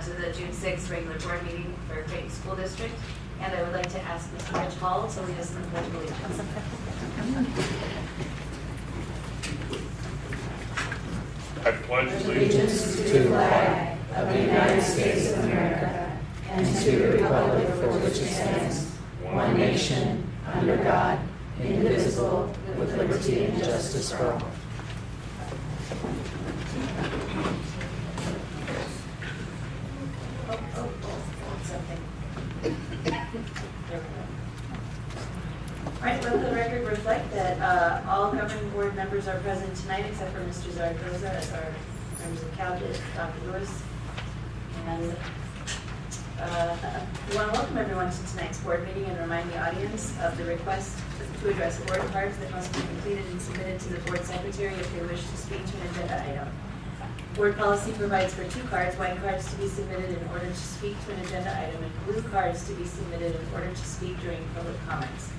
to the June 6th regular board meeting for Creighton School District, and I would like to ask Mr. Rich Hall to lead us in the Pledge of Allegiance. I pledge allegiance to the flag of the United States of America and to the republic for which it stands, one nation, under God, indivisible, with liberty and justice for all. All right, let the record reflect that all governing board members are present tonight except for Mr. Zaragoza as our members of CalGIS, Dr. Lewis. And we want to welcome everyone to tonight's board meeting and remind the audience of the request to address board cards that must be completed and submitted to the board secretary if they wish to speak to an agenda item. Board policy provides for 2 cards, white cards to be submitted in order to speak to an agenda item and blue cards to be submitted in order to speak during public comments.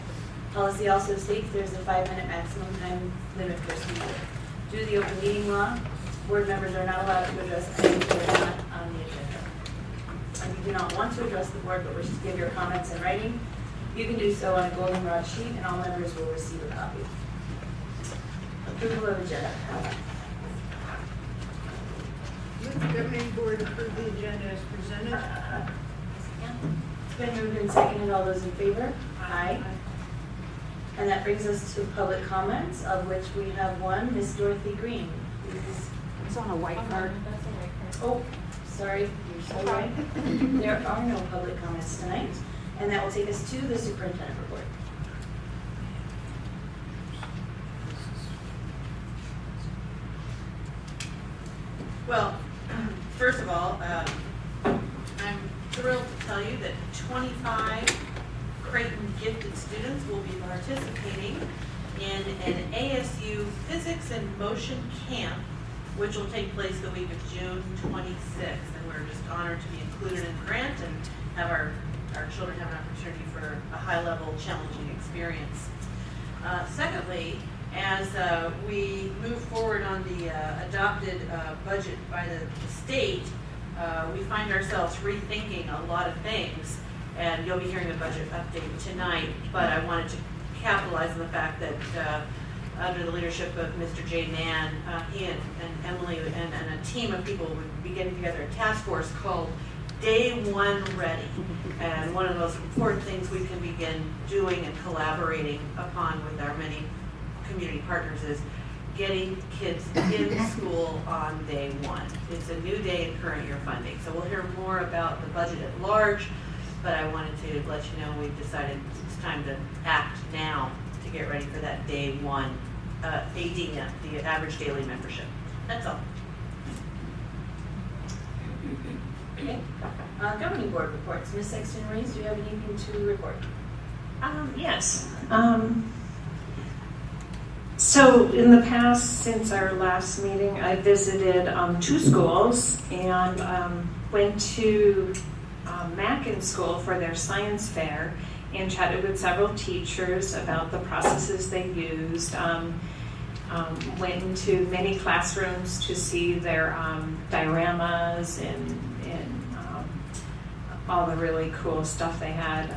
Policy also states there's a 5-minute maximum time limit for speaking. Due to the open meeting law, board members are not allowed to address items that are not on the agenda. If you do not want to address the board but wish to give your comments in writing, you can do so on a goldenrod sheet and all members will receive a copy. Approval of agenda. Move the governing board approve the agenda as presented. It's been moved and seconded. All those in favor? Aye. And that brings us to public comments, of which we have one, Miss Dorothy Green. Please. It's on a white card. Oh, sorry, you're so right. There are no public comments tonight, and that will take us to the superintendent report. Well, first of all, I'm thrilled to tell you that 25 Creighton gifted students will be participating in an ASU Physics and Motion Camp, which will take place the week of June 26th. And we're just honored to be included in the grant and have our children have an opportunity for a high-level, challenging experience. Secondly, as we move forward on the adopted budget by the state, we find ourselves rethinking a lot of things. And you'll be hearing a budget update tonight, but I wanted to capitalize on the fact that under the leadership of Mr. Jay Mann, he and Emily and a team of people would be getting together a task force called Day One Ready. And one of the most important things we can begin doing and collaborating upon with our many community partners is getting kids in school on day one. It's a new day in current year funding. So we'll hear more about the budget at large, but I wanted to let you know we've decided it's time to act now to get ready for that day one ADM, the average daily membership. That's all. Okay. Governing board reports. Ms. Sexton Rees, do you have anything to report? Yes. So in the past, since our last meeting, I visited 2 schools and went to Mackin School for their science fair and chatted with several teachers about the processes they used. Went into many classrooms to see their dioramas and all the really cool stuff they had.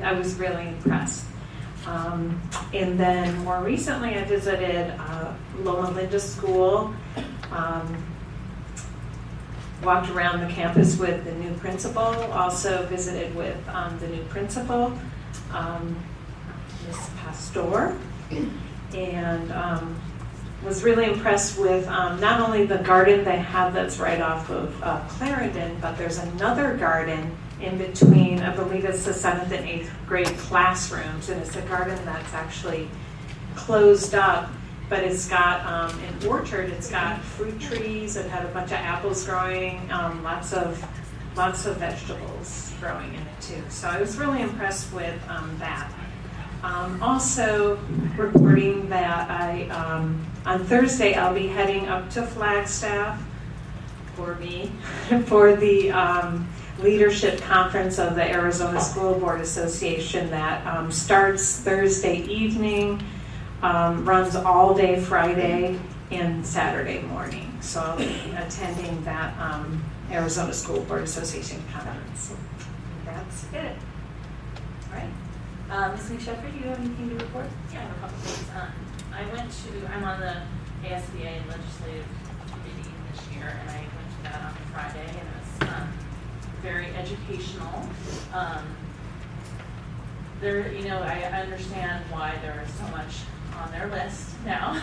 I was really impressed. And then more recently I visited Loma Linda School, walked around the campus with the new principal, also visited with the new principal, Ms. Pastor, and was really impressed with not only the garden they have that's right off of Clarendon, but there's another garden in between, I believe it's the 7th and 8th grade classrooms, and it's a garden that's actually closed up, but it's got an orchard, it's got fruit trees, it had a bunch of apples growing, lots of vegetables growing in it too. So I was really impressed with that. Also reporting that on Thursday I'll be heading up to Flagstaff for the leadership conference of the Arizona School Board Association that starts Thursday evening, runs all day Friday, in Saturday morning. So I'll be attending that Arizona School Board Association conference. That's it. All right. Ms. McSheffrey, do you have anything to report? Yeah, I have a couple things. I'm on the ASBA legislative committee this year, and I went to that on Friday, and it was very educational. I understand why there is so much on their list now.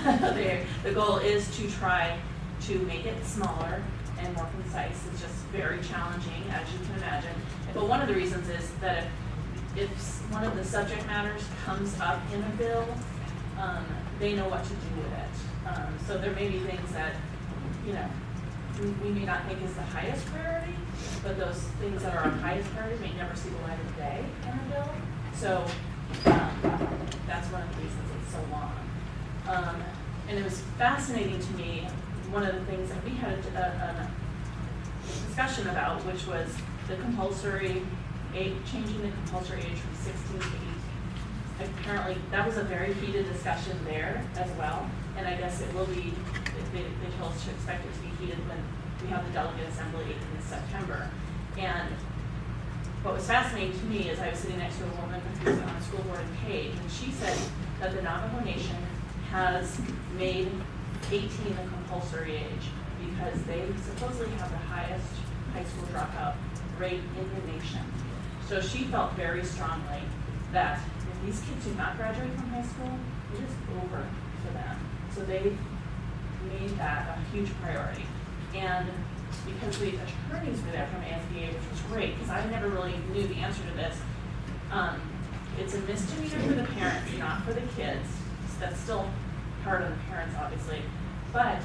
The goal is to try to make it smaller and more concise. It's just very challenging, as you can imagine. But one of the reasons is that if one of the subject matters comes up in a bill, they know what to do with it. So there may be things that, we may not think is the highest priority, but those things that are our highest priority may never see the light of day in a bill. So that's one of the reasons it's so long. And it was fascinating to me, one of the things that we had a discussion about, which was the compulsory age, changing the compulsory age from 16 to 18. Apparently, that was a very heated discussion there as well, and I guess it will be, they told us to expect it to be heated when we have the delegate assembly in September. And what was fascinating to me is I was sitting next to a woman who's on the school board in Page, and she said that the Navajo Nation has made 18 the compulsory age because they supposedly have the highest high school dropout rate in the nation. So she felt very strongly that if these kids do not graduate from high school, it is over for them. So they've made that a huge priority. And because the attorneys were there from ASBA, which was great, because I never really knew the answer to this, it's a misdemeanor for the parents, not for the kids. So that's still hard on the parents, obviously. But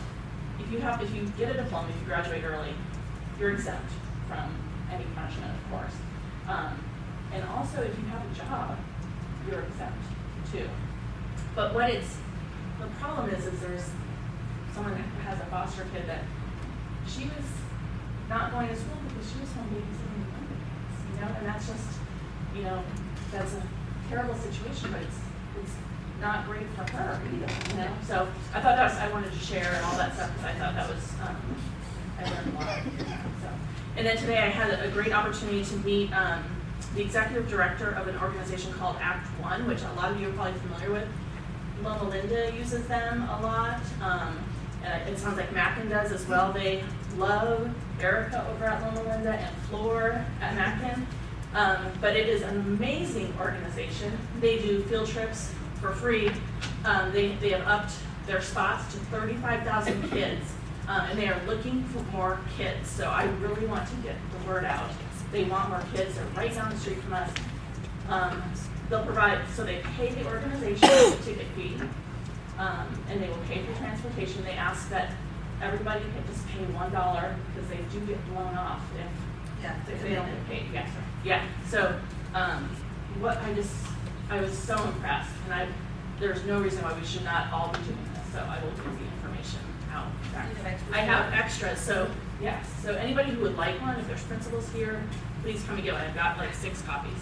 if you get a diploma, if you graduate early, you're exempt from any punishment, of course. And also, if you have a job, you're exempt too. But the problem is there's someone that has a foster kid that she was not going to school because she was home babysitting the younger kids, and that's just, that's a terrible situation, but it's not great for her either, So I thought I wanted to share and all that stuff because I thought that was, I learned a lot. So. And then today I had a great opportunity to meet the executive director of an organization called Act One, which a lot of you are probably familiar with. Loma Linda uses them a lot. And it sounds like Mackin does as well. They love Erica over at Loma Linda and Floor at Mackin. But it is an amazing organization. They do field trips for free. They have upped their spots to 35,000 kids. And they are looking for more kids. So I really want to get the word out. They want more kids. They're right down the street from us. They'll provide, so they pay the organization a ticket fee. And they will pay for transportation. They ask that everybody can just pay $1 because they do get blown off if they don't get paid. Yeah. So I was so impressed, and there's no reason why we should not all be doing this. So I will get the information out. I have extras. So yes. So anybody who would like one, if there's principals here, please come and get one. I've got like 6 copies.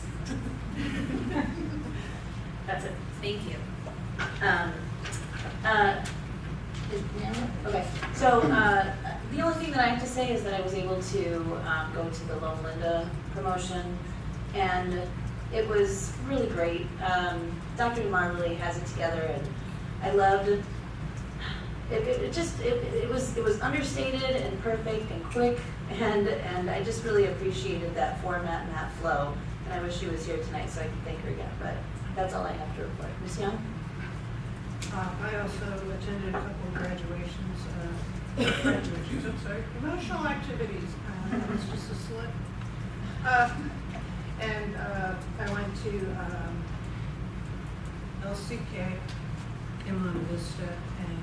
That's it. Thank you. Okay, so the only thing that I have to say is that I was able to go to the Loma Linda promotion, and it was really great. Dr. DeMar really has it together, and I loved it. It was understated and perfect and quick, and I just really appreciated that format and that flow. And I wish she was here tonight so I could thank her again. But that's all I have to report. Ms. Young? I also attended a couple of graduations, promotional activities. It was just a slip. And I went to LCK in Monte Vista, and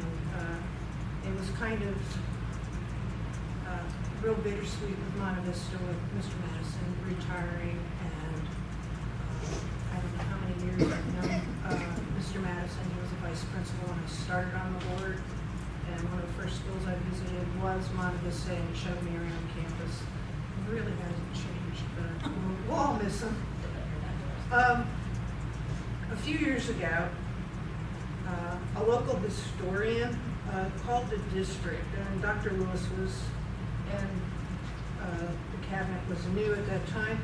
it was kind of real bittersweet with Monte Vista, with Mr. Madison retiring, and I don't know how many years I've known Mr. Madison. He was a vice principal when I started on the board, and one of the first schools I visited was Monte Vista, and he showed me around campus. It really hasn't changed, but we'll all miss him. A few years ago, a local historian called the district, and Dr. Lewis was, and the cabinet was new at that time,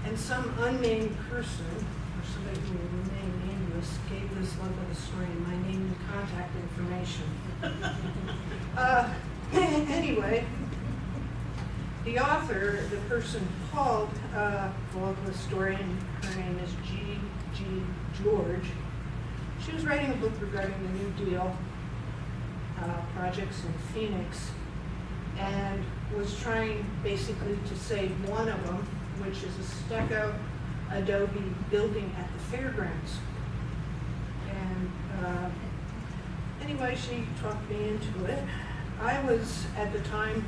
and some unnamed person, or somebody who will remain nameless, gave this local historian my name and contact information. Anyway, the author, the person called, the local historian, her name is G. George. She was writing a book regarding the New Deal projects in Phoenix, and was trying basically to save one of them, which is a stucco adobe building at the fairgrounds. And anyway, she talked me into it. I was at the time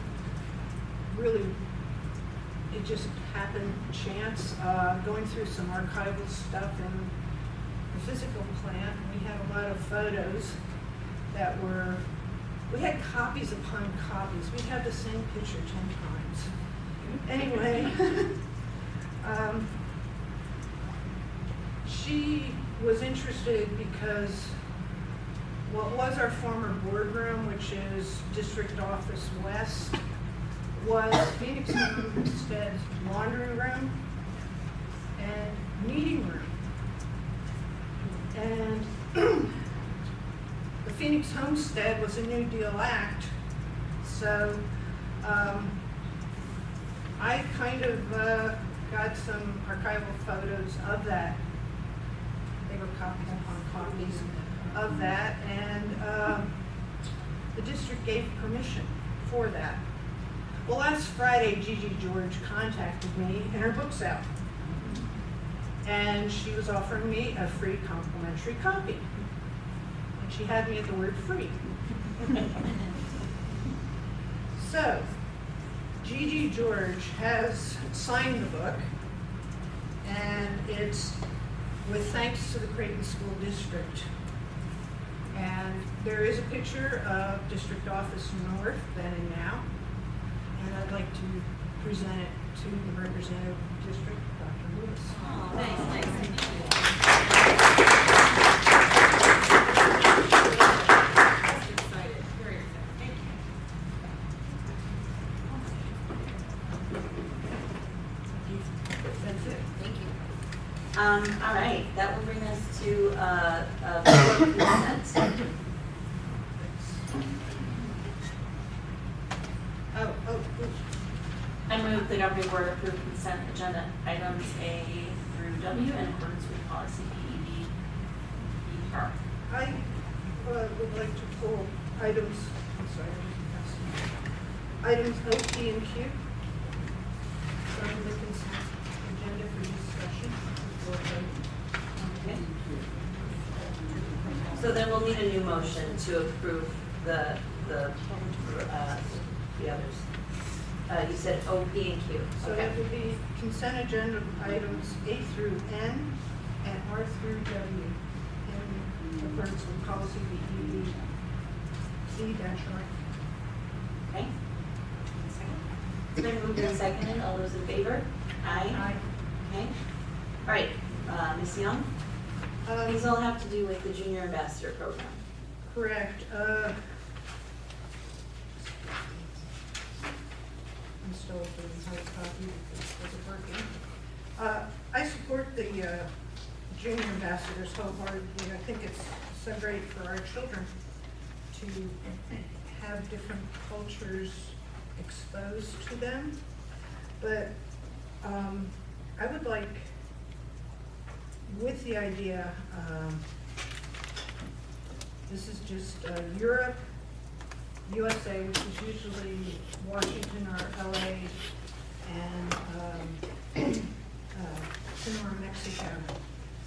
really, it just happened chance, going through some archival stuff in the physical plant. We had a lot of photos that were, we had copies upon copies. We had the same picture 10 times. Anyway, she was interested because what was our former boardroom, which is District Office West, was Phoenix Homestead's laundry room and meeting room. And the Phoenix Homestead was a New Deal act, so I kind of got some archival photos of that. They were copies upon copies of that, and the district gave permission for that. Well, last Friday, Gigi George contacted me, and her book's out. And she was offering me a free complimentary copy. And she had me at the word free. So, Gigi George has signed the book, and it's with thanks to the Creighton School District. And there is a picture of District Office North then and now. And I'd like to present it to the representative of the district, Dr. Lewis. Oh, nice. Excited, very excited. Thank you. That's it. Thank you. All right, that will bring us to board consent. Oh. I move the governing board approve consent agenda items A through W in accordance with policy BEB. I would like to pull items, items O, P, and Q from the consent agenda for discussion. Okay. So then we'll need a new motion to approve the others. You said O, P, and Q. So Okay. that would be consent agenda items A through N and R through W in accordance with policy BEB C-R. Okay. It's been moved and seconded. All those in favor? Aye. Okay. All right, Ms. Young? These all have to do with the Junior Ambassador Program. Correct. I'm still doing hard copy because it wasn't working. I support the Junior Ambassadors wholeheartedly. I think it's so great for our children to have different cultures exposed to them. But I would like, with the idea, this is just Europe, USA, which is usually Washington or LA, and Sonora, Mexico.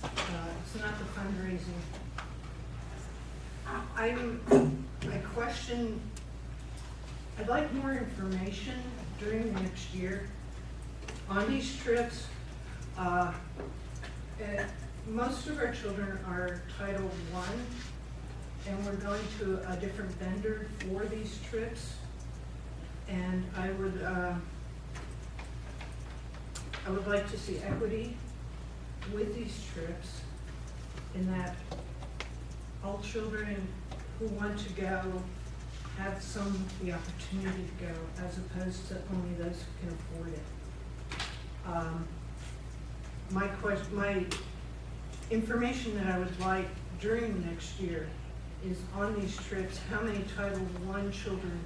It's not the fundraising. I question, I'd like more information during the next year on these trips. Most of our children are Title I, and we're going to a different vendor for these trips. And I would like to see equity with these trips in that all children who want to go have the opportunity to go, as opposed to only those who can afford it. My information that I would like during next year is on these trips, how many Title I children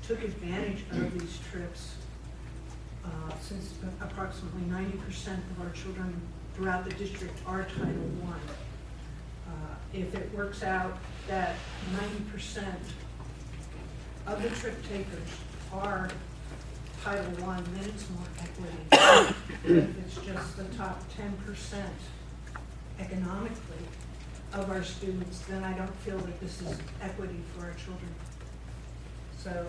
took advantage of these trips, since approximately 90% of our children throughout the district are Title I. If it works out that 90% of the trip takers are Title I, then it's more equity. If it's just the top 10% economically of our students, then I don't feel that this is equity for our children. So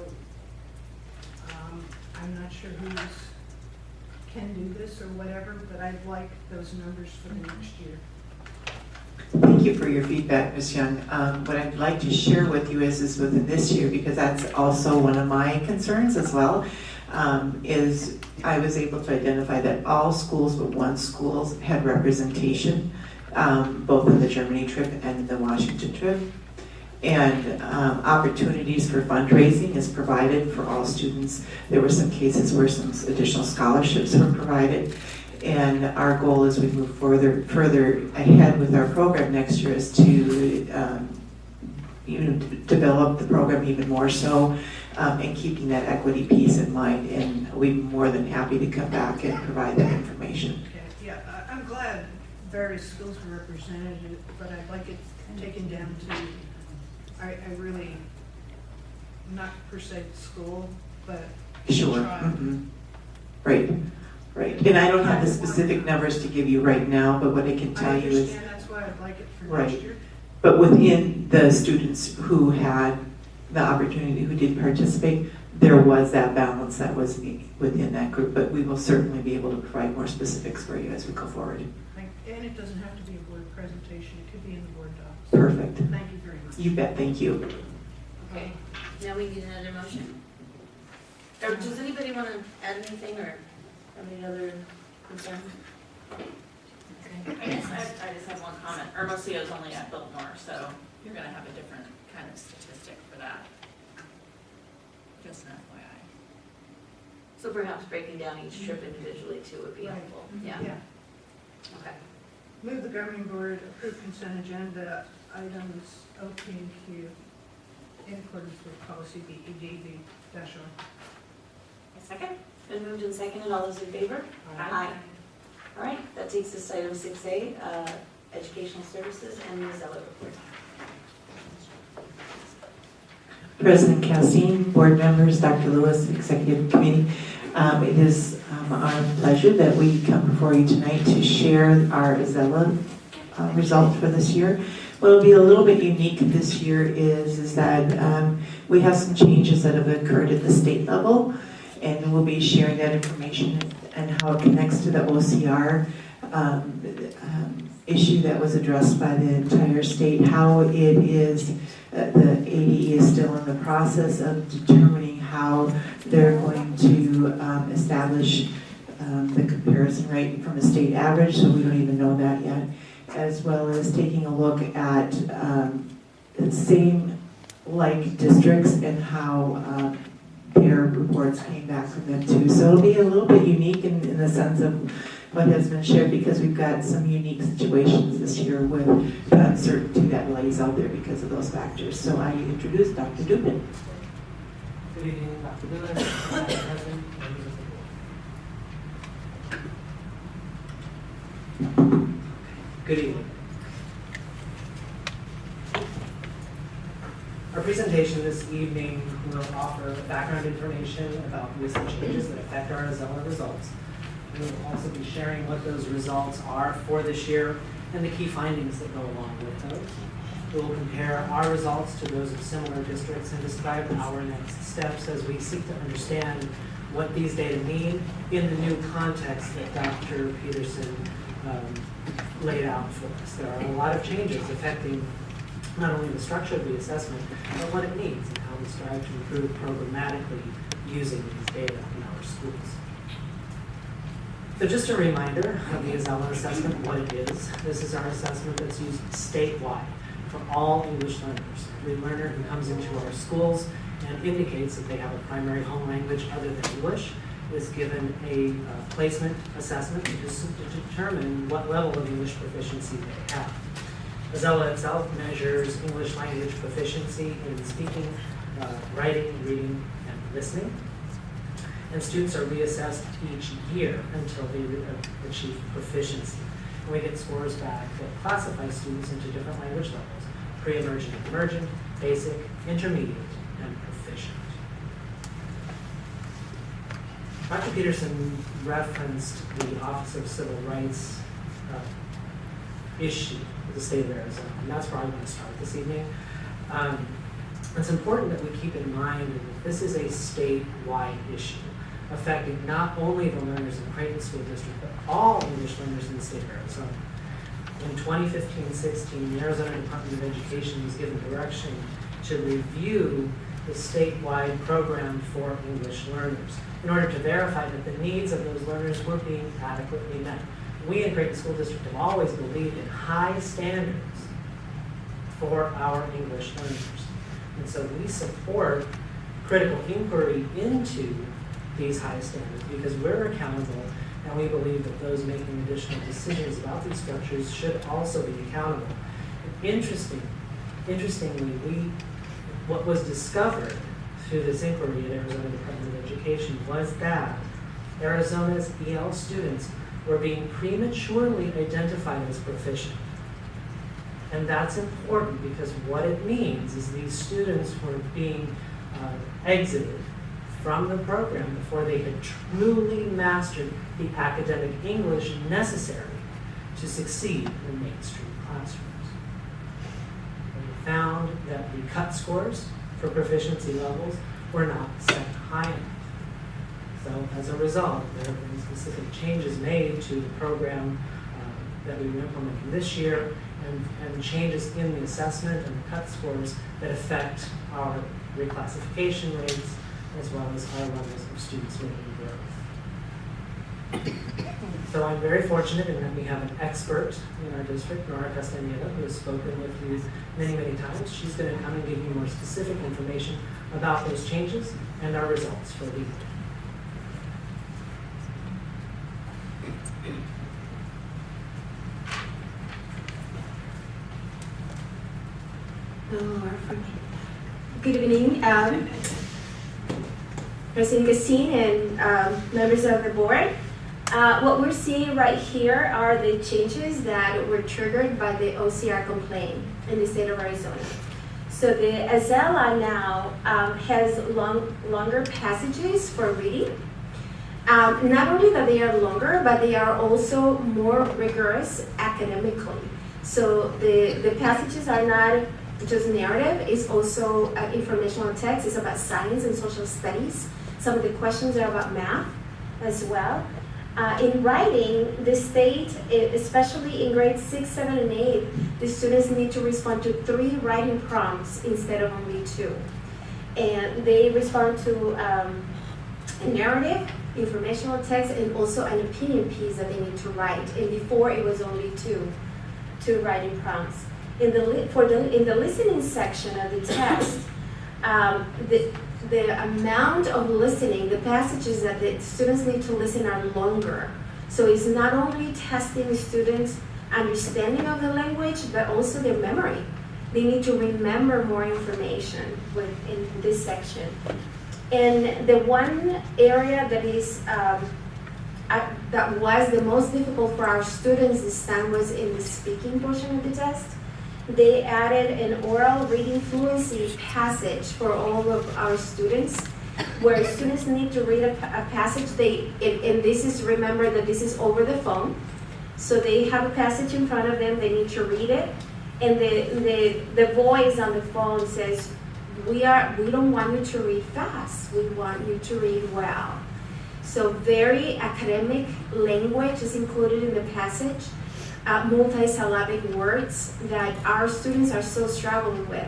I'm not sure who can do this or whatever, but I'd like those numbers for the next year. Thank you for your feedback, Ms. Young. What I'd like to share with you is within this year, because that's also one of my concerns as well, is I was able to identify that all schools but one school had representation, both in the Germany trip and the Washington trip. And opportunities for fundraising is provided for all students. There were some cases where some additional scholarships were provided. And our goal as we move further ahead with our program next year is to develop the program even more so, and keeping that equity piece in mind. And we're more than happy to come back and provide that information. Okay, yeah, I'm glad various schools were represented, but I'd like it taken down to, I really, not per se school, but Sure. tribe. Mm-hmm. Right. Right. And I don't have the specific numbers to give you right now, but what I can tell I you is, understand, that's why I'd like it for Right. next year. but within the students who had the opportunity, who did participate, there was that balance that was within that group, but we will certainly be able to provide more specifics for you as we go forward. And it doesn't have to be a board presentation, it could be in the board docs. Perfect. Thank you very much. You bet. Thank you. Okay, now we need another motion. Or does anybody want to add anything or have any other concerns? Okay. I guess I just have one comment. Hermosillo is only at Biltmore, so you're gonna have a different kind of statistic for that. Just an FYI. So perhaps breaking down each trip individually too would be Right. helpful. Yeah, Yeah. okay. Move the governing board approve consent agenda items O, P, and Q in accordance with policy BEDB-R. A second? Been moved and seconded, all those in favor? Aye. All right, that takes us to item 6A, educational services and the Zella report. President Castine, board members, Dr. Lewis, executive committee. It is our pleasure that we come before you tonight to share our Zella results for this year. What will be a little bit unique this year is that we have some changes that have occurred at the state level, and we'll be sharing that information and how it connects to the OCR issue that was addressed by the entire state, how it is, the ADE is still in the process of determining how they're going to establish the comparison rate from a state average, so we don't even know that yet, as well as taking a look at the same like districts and how their reports came back from them too. So it'll be a little bit unique in the sense of what has been shared, because we've got some unique situations this year with the uncertainty that lays out there because of those factors. So I introduce Dr. Dubin. Good evening, Dr. Miller, Madam President, members of the board. Good evening. Our presentation this evening will offer background information about recent changes that affect our Zella results. We will also be sharing what those results are for this year and the key findings that go along with those. We will compare our results to those of similar districts and describe our next steps as we seek to understand what these data mean in the new context that Dr. Peterson laid out for us. There are a lot of changes affecting not only the structure of the assessment, but what it means and how we strive to improve programmatically using these data in our schools. So just a reminder of the Zella assessment, what it is. This is our assessment that's used statewide. for all English learners. Every learner who comes into our schools and indicates that they have a primary home language other than English is given a placement assessment to determine what level of English proficiency they have. Azella itself measures English language proficiency in speaking, writing, reading, and listening. And students are reassessed each year until they achieve proficiency. And we get scores back that classify students into different language levels: pre-emergent, emergent, basic, intermediate, and proficient. Dr. Peterson referenced the Office of Civil Rights issue with the state of Arizona, and that's where I want to start this evening. It's important that we keep in mind that this is a statewide issue, affecting not only the learners in the Creighton School District, but all English learners in the state of Arizona. In 2015-16, the Arizona Department of Education was given direction to review the statewide program for English learners in order to verify that the needs of those learners were being adequately met. We in Creighton School District have always believed in high standards for our English learners. And so we support critical inquiry into these high standards because we're accountable, and we believe that those making additional decisions about these structures should also be accountable. Interestingly, what was discovered through this inquiry at Arizona Department of Education was that Arizona's EL students were being prematurely identified as proficient. And that's important because what it means is these students were being exited from the program before they had truly mastered the academic English necessary to succeed in mainstream classrooms. We found that the cut scores for proficiency levels were not set high enough. So as a result, there have been specific changes made to the program that we were implementing this year, and changes in the assessment and the cut scores that affect our reclassification rates as well as our levels of students making growth. So I'm very fortunate in that we have an expert in our district, Nora Castaneda, who has spoken with you many, many times. She's going to come and give you more specific information about those changes and our results for the year. Good evening, President Cassine and members of the board. What we're seeing right here are the changes that were triggered by the OCR complaint in the state of Arizona. So the Azella now has longer passages for reading. Not only that they are longer, but they are also more rigorous academically. So the passages are not just narrative, it's also informational text. It's about science and social studies. Some of the questions are about math as well. In writing, the state, especially in grades 6, 7, and 8, the students need to respond to 3 writing prompts instead of only 2. And they respond to a narrative, informational text, and also an opinion piece that they need to write. And before, it was only 2 writing prompts. In the listening section of the text, the amount of listening, the passages that the students need to listen are longer. So it's not only testing students' understanding of the language, but also their memory. They need to remember more information in this section. And the one area that is that was the most difficult for our students this time was in the speaking portion of the test. They added an oral reading fluency passage for all of our students, where students need to read a passage. And this is, remember that this is over the phone. So they have a passage in front of them, they need to read it. And the voice on the phone says, we don't want you to read fast, we want you to read well. So very academic language is included in the passage. Multi-syllabic words that our students are still struggling with.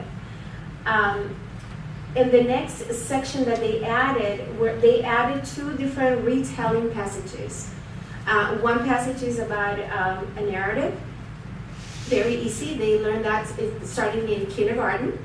In the next section that they added 2 different retelling passages. One passage is about a narrative. very easy. They learn that starting in kindergarten,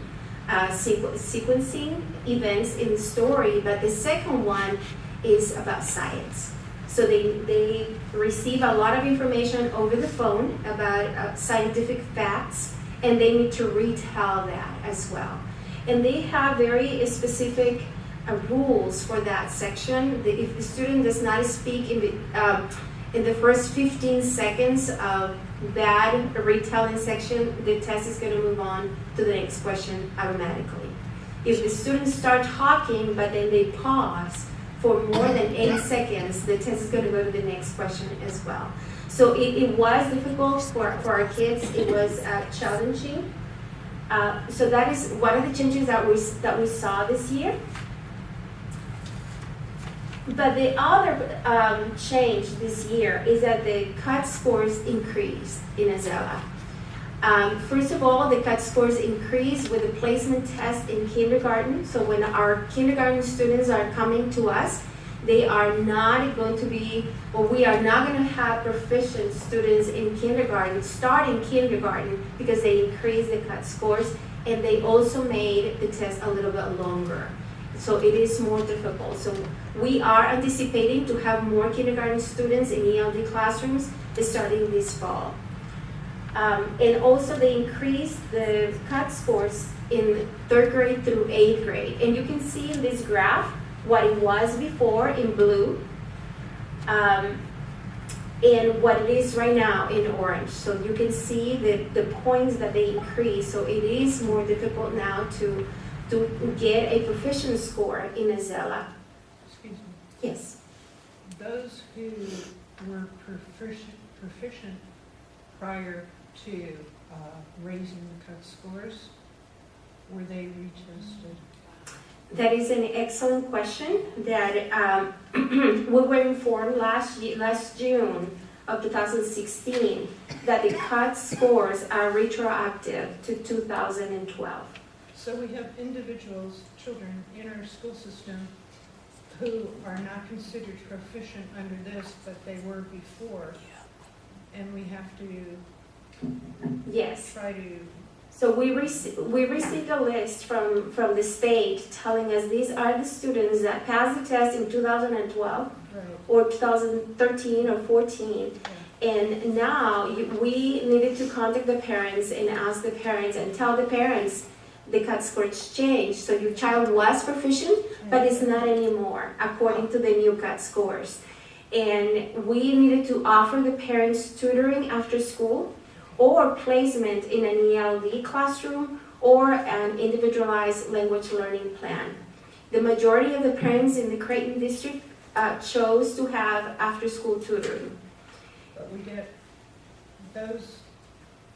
sequencing events in the story. But the second one is about science. So they receive a lot of information over the phone about scientific facts, and they need to retell that as well. And they have very specific rules for that section. If the student does not speak in the first 15 seconds of that retelling section, the test is going to move on to the next question automatically. If the students start talking, but then they pause for more than 8 seconds, the test is going to go to the next question as well. So it was difficult for our kids. It was challenging. So that is one of the changes that we saw this year. But the other change this year is that the CUT scores increased in Azela. First of all, the CUT scores increased with the placement test in kindergarten. So when our kindergarten students are coming to us, they are not going to be, or we are not going to have proficient students in kindergarten, starting kindergarten, because they increased the CUT scores, and they also made the test a little bit longer. So it is more difficult. So we are anticipating to have more kindergarten students in ELD classrooms starting this fall. And also they increased the CUT scores in 3rd grade through 8th grade. And you can see in this graph what it was before in blue and what it is right now in orange. So you can see the points that they increase. So it is more difficult now to get a proficient score in Azela. Excuse me. Yes. Those who were proficient prior to raising the CUT scores, were they retested? That is an excellent question that we were informed last June of 2016 that the CUT scores are retroactive to 2012. So we have individuals, children in our school system who are not considered proficient under this, but they were before. And we have to Yes. try to, So we received a list from the state telling us these are the students that passed the test in 2012 right, or 2013 or 14. And now we needed to contact the parents and ask the parents and tell the parents the CUT scores changed. So your child was proficient, but it's not anymore according to the new CUT scores. And we needed to offer the parents tutoring after school or placement in an ELD classroom or an individualized language learning plan. The majority of the parents in the Creighton district chose to have after-school tutoring. but we get those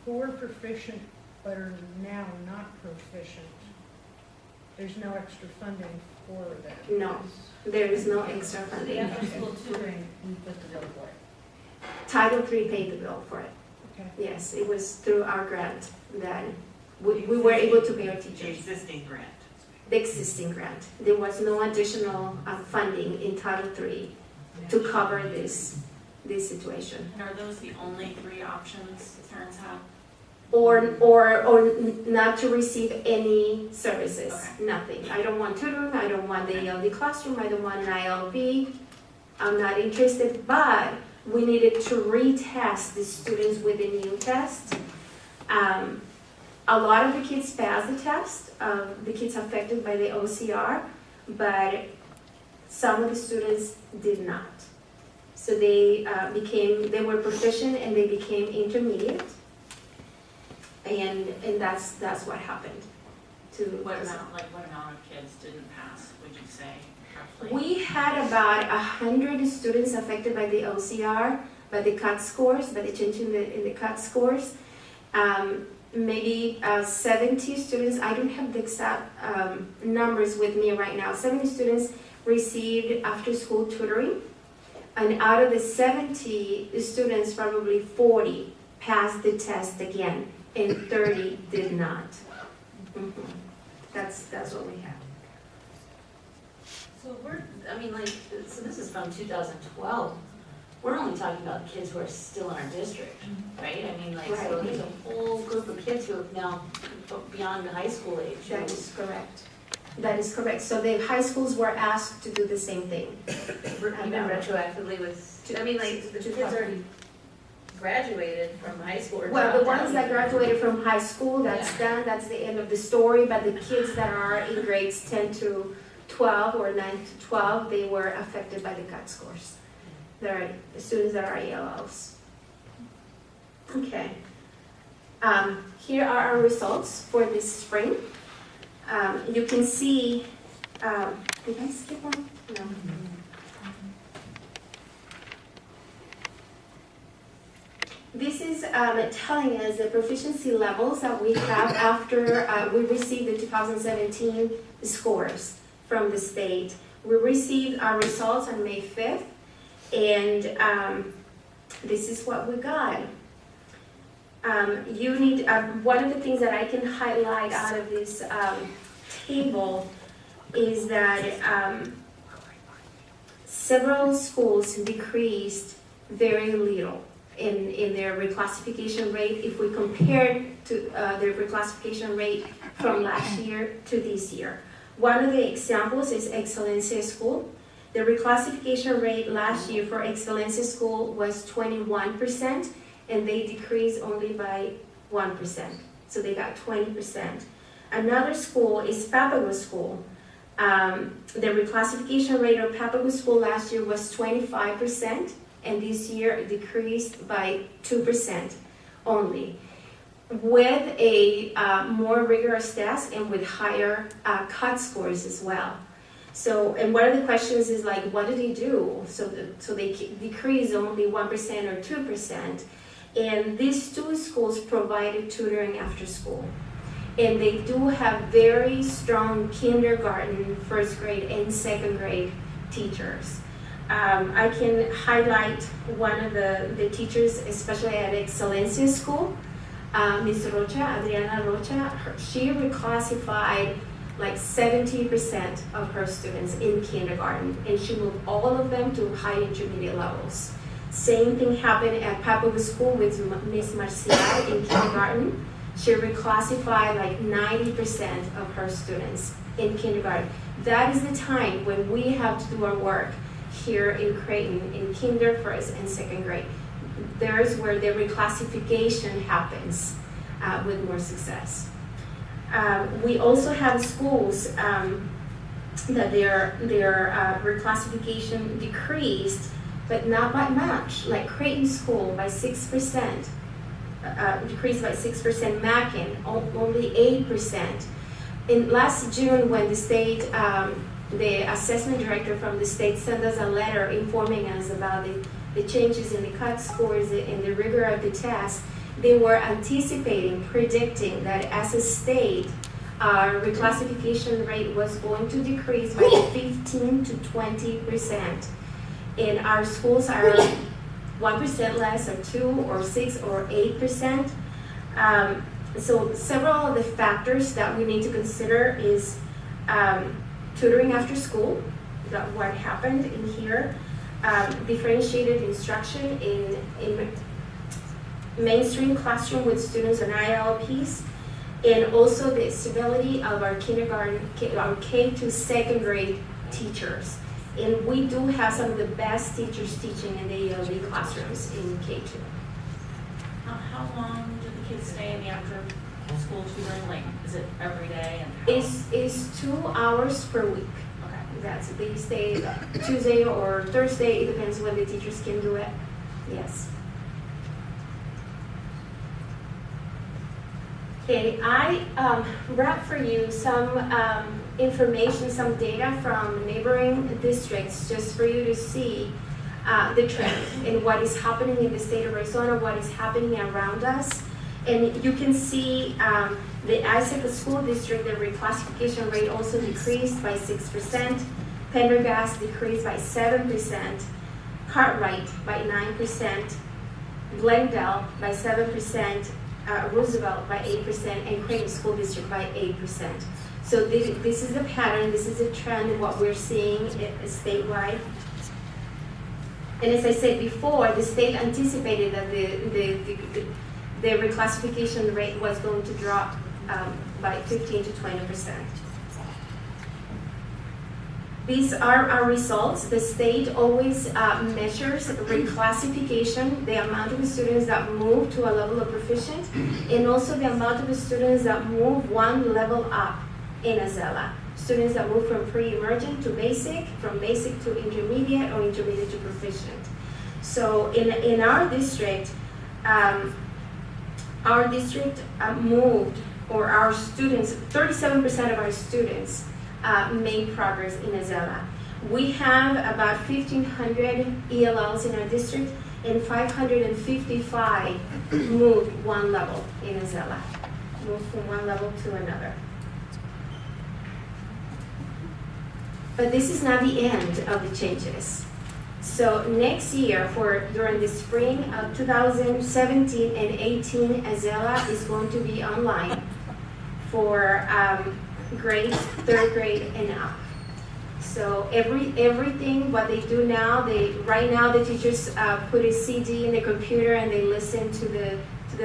who were proficient but are now not proficient. There's no extra funding for them. No. There is no extra funding. After-school tutoring, we put the bill for it. Title III paid the bill for it. Okay. Yes, it was through our grant that we were able to pay our The teachers. existing grant. The existing grant. There was no additional funding in Title III to cover this situation. And are those the only 3 options parents have? Or not to receive any services, Okay. nothing. I don't want tutoring, I don't want the ELD classroom, I don't want an ILB. I'm not interested, but we needed to retest the students with a new test. A lot of the kids passed the test, the kids affected by the OCR, but some of the students did not. So they were proficient and they became intermediate. And that's what happened to What us. amount of kids didn't pass, would you say, roughly? We had about 100 students affected by the OCR, by the CUT scores, by the change in the CUT scores. Maybe 70 students, I don't have the exact numbers with me right now. 70 students received after-school tutoring. And out of the 70 students, probably 40 passed the test again, and 30 did not. That's what we have. So so this is from 2012. we're only talking about kids who are still in our district, right? I mean, like, so Right. there's a whole group of kids who have now beyond the high school age. who- That is correct. That is correct. So the high schools were asked to do the same thing. Even retroactively with, I mean, like, the kids already graduated from high school or Well, the dropped ones out. that graduated from high school, that's done, that's the end of the story, but the kids that are in grades 10 to 12 or 9 to 12, they were affected by the cut scores. They're the students that are ELLs. Okay. Here are our results for this spring. You can see, did I skip one? No. This is telling us the proficiency levels that we have after we received the 2017 scores from the state. We received our results on May 5th, and this is what we got. You need, one of the things that I can highlight out of this table is that several schools decreased very little in their reclassification rate if we compare to their reclassification rate from last year to this year. One of the examples is Excelencia School. The reclassification rate last year for Excelencia School was 21%, and they decreased only by 1%. So they got 20%. Another school is Papago School. The reclassification rate of Papago School last year was 25%, and this year it decreased by 2% only, with a more rigorous test and with higher cut scores as well. So, and one of the questions is like, what did they do? So they decreased only 1% or 2%. And these two schools provided tutoring after school. And they do have very strong kindergarten, first grade, and second grade teachers. I can highlight one of the teachers, especially at Excelencia School, Ms. Rocha, Adriana Rocha. She reclassified like 70% of her students in kindergarten, and she moved all of them to high intermediate levels. Same thing happened at Papago School with Ms. Marcial in kindergarten. She reclassified like 90% of her students in kindergarten. That is the time when we have to do our work here in Creighton in kinder, first, and second grade. There's where the reclassification happens with more success. We also have schools that their reclassification decreased, but not by much, like Creighton School by 6%, decreased by 6%, Mackin only 8%. In last June, when the state, the assessment director from the state sent us a letter informing us about the changes in the cut scores and the rigor of the test, they were anticipating, predicting that as a state, our reclassification rate was going to decrease by 15 to 20%. And our schools are 1% less, or 2, or 6, or 8%. So several of the factors that we need to consider is tutoring after school, that what happened in here, differentiated instruction in mainstream classroom with students on ILPs, and also the stability of our kindergarten, our K to second grade teachers. And we do have some of the best teachers teaching in the ELD classrooms in K2. How long do the kids stay in the after school tutoring? Like, is it every day? And how? It's 2 hours per week. Okay. That's, they stay Tuesday or Thursday, it depends when the teachers can do it. Yes. Okay, I brought for you some information, some data from neighboring districts, just for you to see the trend and what is happening in the state of Arizona, what is happening around us. And you can see the Isaac School District, the reclassification rate also decreased by 6%, Pendergast decreased by 7%, Cartwright by 9%, Glendale by 7%, Roosevelt by 8%, and Creighton School District by 8%. So this is the pattern, this is a trend, what we're seeing statewide. And as I said before, the state anticipated that the reclassification rate was going to drop by 15 to 20%. These are our results. The state always measures reclassification, the amount of students that move to a level of proficient, and also the amount of students that move one level up in AZELA. Students that move from pre-emergent to basic, from basic to intermediate, or intermediate to proficient. So in our district moved, or our students, 37% of our students made progress in AZELA. We have about 1,500 ELLs in our district, and 555 moved one level in AZELA, moved from one level to another. But this is not the end of the changes. So next year, during the spring of 2017 and 18, AZELA is going to be online for grades, 3rd grade and up. So everything what they do now, right now the teachers put a CD in the computer and they listen to the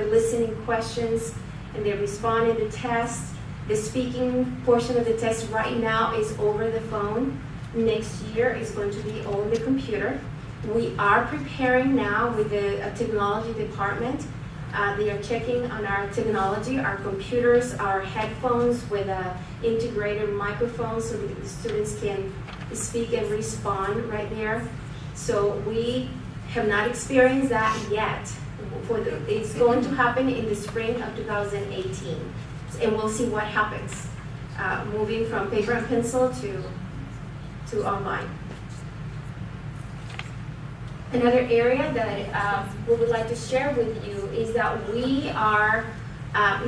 listening questions and they respond in the test. The speaking portion of the test right now is over the phone. Next year is going to be over the computer. We are preparing now with the technology department. They are checking on our technology, our computers, our headphones with integrated microphones so that the students can speak and respond right there. So we have not experienced that yet. It's going to happen in the spring of 2018. And we'll see what happens, moving from paper and pencil to online. Another area that we would like to share with you is that we are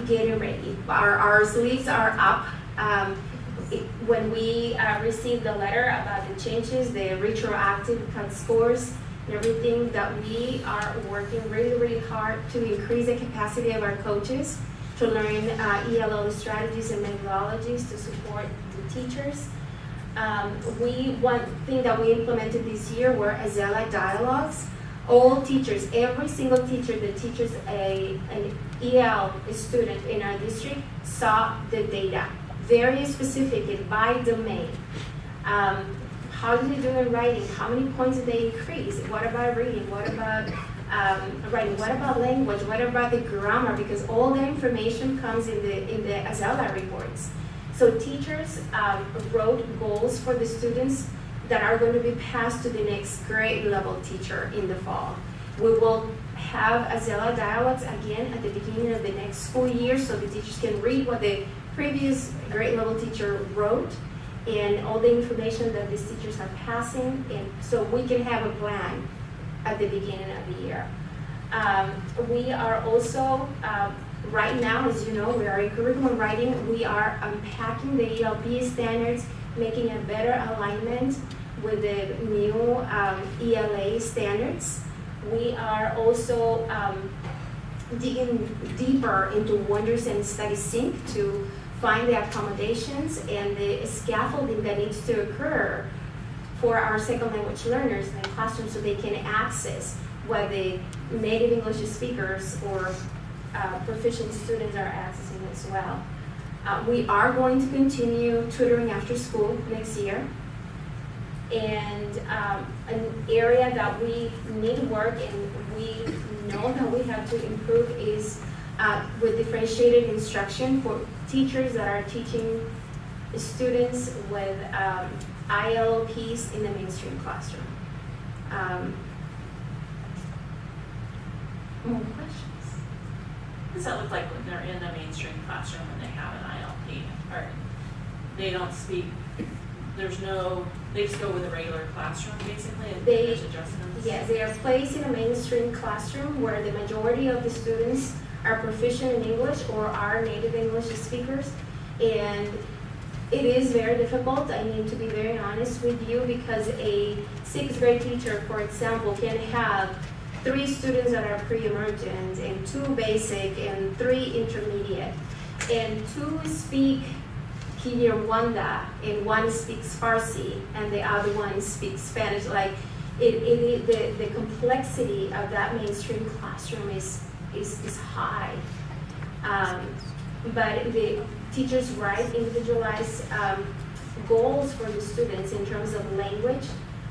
getting ready. Our sleeves are up. When we received the letter about the changes, the retroactive cut scores, and everything, that we are working really, really hard to increase the capacity of our coaches to learn ELL strategies and methodologies to support the teachers. One thing that we implemented this year were AZELA dialogues. All teachers, every single teacher that teaches an EL student in our district saw the data, very specific by domain. How did they do in writing? How many points did they increase? What about reading? What about writing? What about language? What about the grammar? Because all that information comes in the AZELA reports. So teachers wrote goals for the students that are going to be passed to the next grade level teacher in the fall. We will have AZELA dialogues again at the beginning of the next school year so the teachers can read what the previous grade level teacher wrote and all the information that these teachers are passing, and so we can have a plan at the beginning of the year. We are also, right now, as you know, we are in curriculum writing. We are unpacking the ELP standards, making a better alignment with the new ELA standards. We are also digging deeper into Wonders and StudySync to find the accommodations and the scaffolding that needs to occur for our second language learners in the classroom so they can access what the native English speakers or proficient students are accessing as well. We are going to continue tutoring after school next year. And an area that we need work and we know that we have to improve is with differentiated instruction for teachers that are teaching students with ILPs in the mainstream classroom. More questions? What does that look like when they're in the mainstream classroom and they have an ILP? Or they don't speak, they just go with a regular classroom basically and there's adjustments? Yes, they are placed in a mainstream classroom where the majority of the students are proficient in English or are native English speakers. And it is very difficult, I need to be very honest with you, because a 6th grade teacher, for example, can have 3 students that are pre-emergent and 2 basic and 3 intermediate. And 2 speak Kinyarwanda and 1 speaks Farsi and the other one speaks Spanish. Like, the complexity of that mainstream classroom is high. But the teachers write individualized goals for the students in terms of language.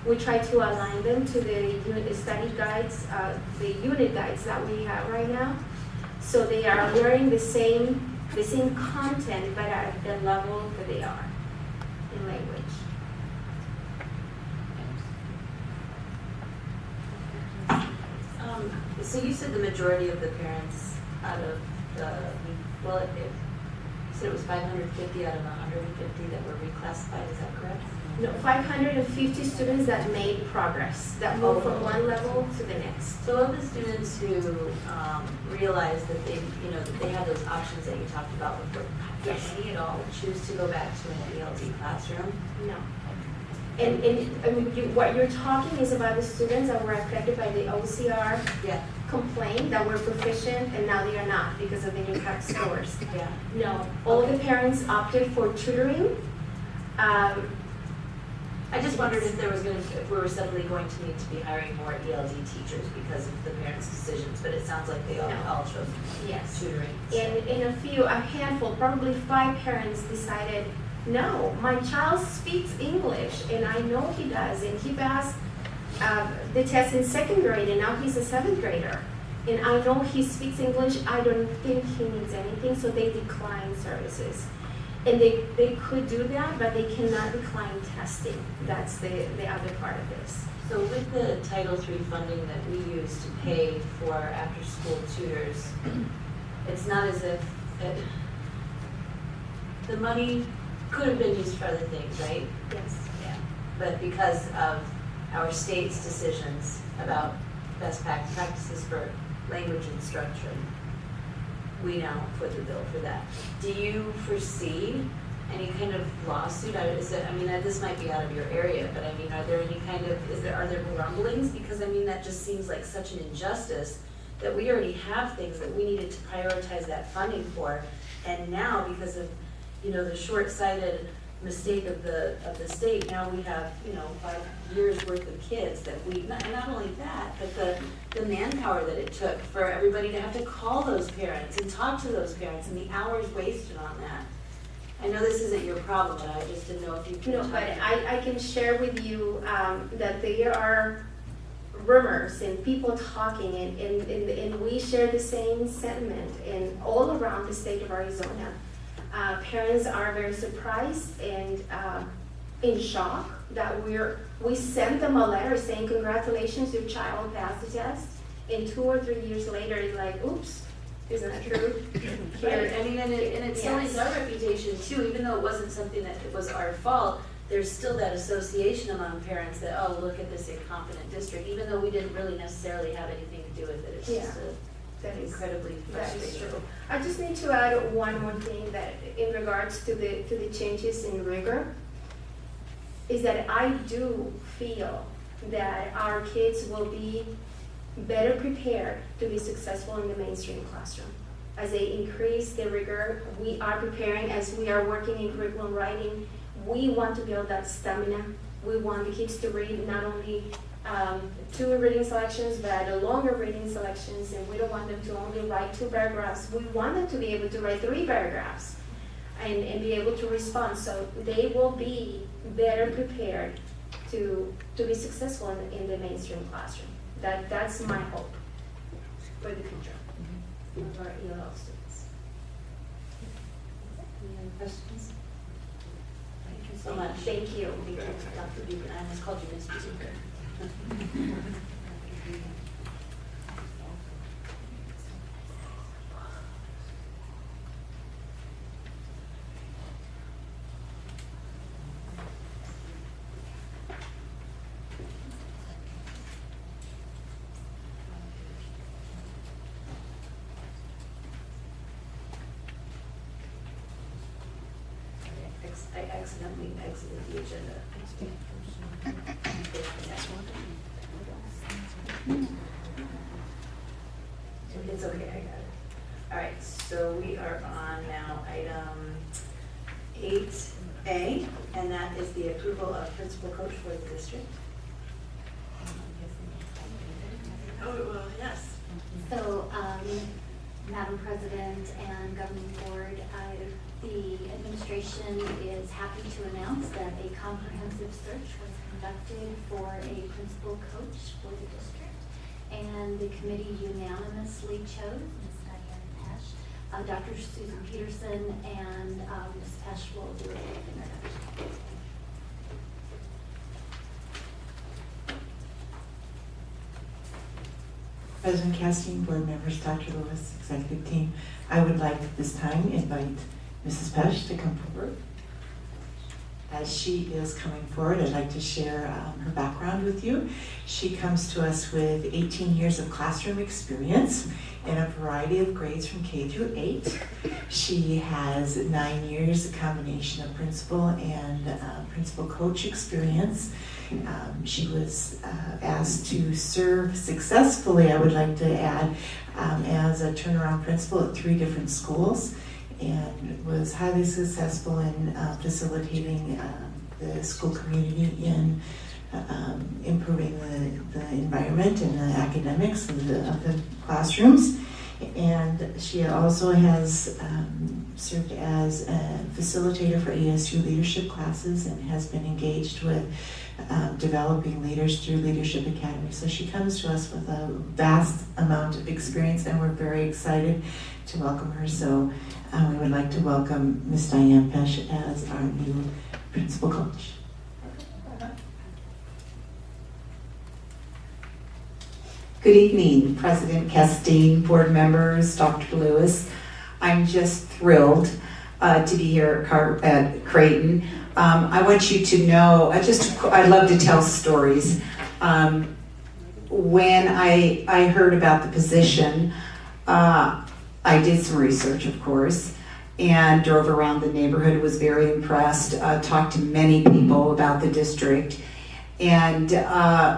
We try to align them to the study guides, the unit guides that we have right now. So they are learning the same content, but at the level that they are in language. So you said the majority of the parents out of the, well, you said it was 550 out of 150 that were reclassified, is that correct? No, 550 students that made progress, that moved from one level to the next. So of the students who realized that they, that they had those options that you talked about before, did any at all choose to go back to an ELD classroom? No. And what you're talking is about the students that were affected by the OCR Yeah. complaint, that were proficient and now they are not because of the new CAP scores. Yeah. No, all the parents opted for tutoring. I just wondered if if we were suddenly going to need to be hiring more ELD teachers because of the parents' decisions, but it sounds like they all No. all chose Yes. tutoring. And in a handful, probably 5 parents decided, no, my child speaks English and I know he does, and he passed the test in 2nd grade and now he's a 7th grader. And I know he speaks English, I don't think he needs anything, so they decline services. And they could do that, but they cannot decline testing. That's the other part of this. So with the Title III funding that we use to pay for after-school tutors, it's not as if the money could have been used for other things, right? Yes. Yeah. But because of our state's decisions about best practices for language instruction, we now foot the bill for that. Do you foresee any kind of lawsuit? This might be out of your area, but are there any kind of, are there rumblings? Because that just seems like such an injustice that we already have things that we needed to prioritize that funding for. And now, because of, the short-sighted mistake of the state, now we have, 5 years worth of kids that we, not only that, but the manpower that it took for everybody to have to call those parents and talk to those parents and the hours wasted on that. I know this isn't your problem, but I just didn't know if you could. No, but I can share with you that there are rumors and people talking, and we share the same sentiment and all around the state of Arizona. Parents are very surprised and in shock that we sent them a letter saying, congratulations, your child passed the test. And 2 or 3 years later, it's like, oops, isn't that true? Right, and it sullies Yes. our reputation too, even though it wasn't something that was our fault. There's still that association among parents that, oh, look at this incompetent district, even though we didn't really necessarily have anything to do with it. It's just That is incredibly That is frustrating. true. I just need to add one more thing that in regards to the changes in rigor, is that I do feel that our kids will be better prepared to be successful in the mainstream classroom. As they increase the rigor, we are preparing, as we are working in curriculum writing, we want to build that stamina. We want the kids to read not only 2 reading selections, but longer reading selections, and we don't want them to only write 2 paragraphs. We want them to be able to write 3 paragraphs and be able to respond. So they will be better prepared to be successful in the mainstream classroom. That's my hope for the future of our ELL students. Any other questions? Thank you so much. Thank you. Thank you, Dr. Dugan. I almost called you Ms. Dugan. I accidentally exited the agenda. It's okay, I got it. All right, so we are on now item 8A, and that is the approval of principal coach for the district. Oh, well, yes. So, Madam President and Governing Board, the administration is happy to announce that a comprehensive search was conducted for a principal coach for the district. And the committee unanimously chose Ms. Diane Pesch, Dr. Susan Peterson, and Ms. Pesch will do a brief introduction. President Castine, board members, Dr. Lewis, executive team, I would like at this time invite Mrs. Pesch to come forward. As she is coming forward, I'd like to share her background with you. She comes to us with 18 years of classroom experience in a variety of grades from K through 8. She has 9 years, a combination of principal and principal coach experience. She was asked to serve successfully, I would like to add, as a turnaround principal at 3 different schools, and was highly successful in facilitating the school community in improving the environment and the academics of the classrooms. And she also has served as a facilitator for ASU leadership classes and has been engaged with developing leaders through Leadership Academy. So she comes to us with a vast amount of experience, and we're very excited to welcome her. So we would like to welcome Ms. Diane Pesch as our new principal coach. Good evening, President Castine, board members, Dr. Lewis. I'm just thrilled to be here at Creighton. I want you to know, I love to tell stories. When I heard about the position, I did some research, of course, and drove around the neighborhood, was very impressed, talked to many people about the district, and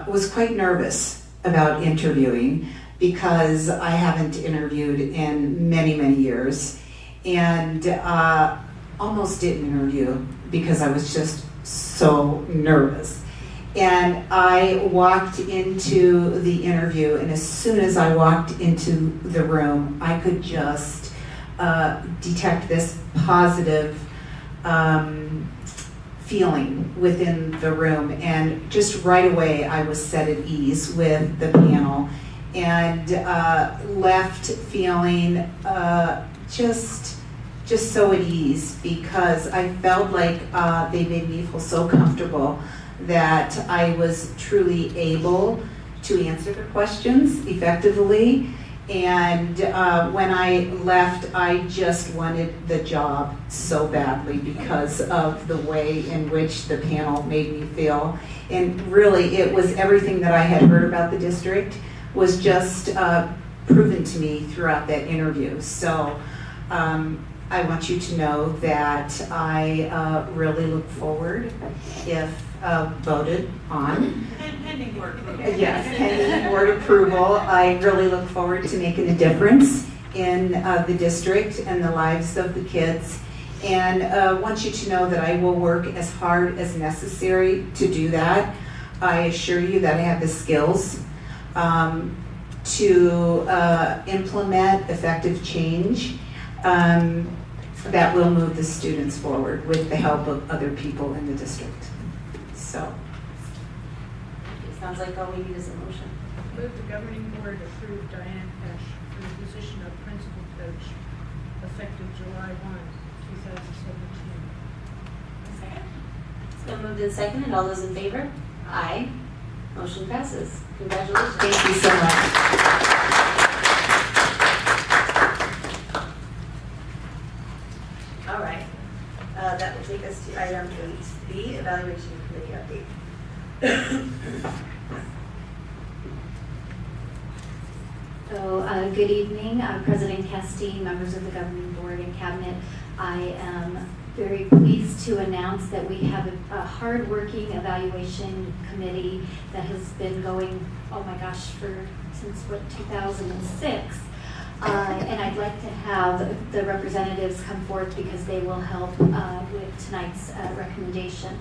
was quite nervous about interviewing because I haven't interviewed in many, many years, and almost didn't interview because I was just so nervous. And I walked into the interview, and as soon as I walked into the room, I could just detect this positive feeling within the room. And just right away, I was set at ease with the panel and left feeling just so at ease, because I felt like they made me feel so comfortable that I was truly able to answer the questions effectively. And when I left, I just wanted the job so badly because of the way in which the panel made me feel. And really, it was everything that I had heard about the district was just proven to me throughout that interview. So I want you to know that I really look forward, if voted on. Pending board approval. Yes, pending board approval. I really look forward to making a difference in the district and the lives of the kids. And want you to know that I will work as hard as necessary to do that. I assure you that I have the skills to implement effective change that will move the students forward with the help of other people in the district. So. It sounds like all we need is a motion. Move the governing board approve Diane Pesch for the position of principal coach effective July 1, 2017. Second. It's been moved and seconded. All those in favor? Aye. Motion passes. Congratulations. Thank you so much. All right. That will take us to item 8B, evaluation committee update. So, good evening, President Castine, members of the governing board and cabinet. I am very pleased to announce that we have a hard-working evaluation committee that has been going, oh my gosh, since 2006. And I'd like to have the representatives come forth because they will help with tonight's recommendation.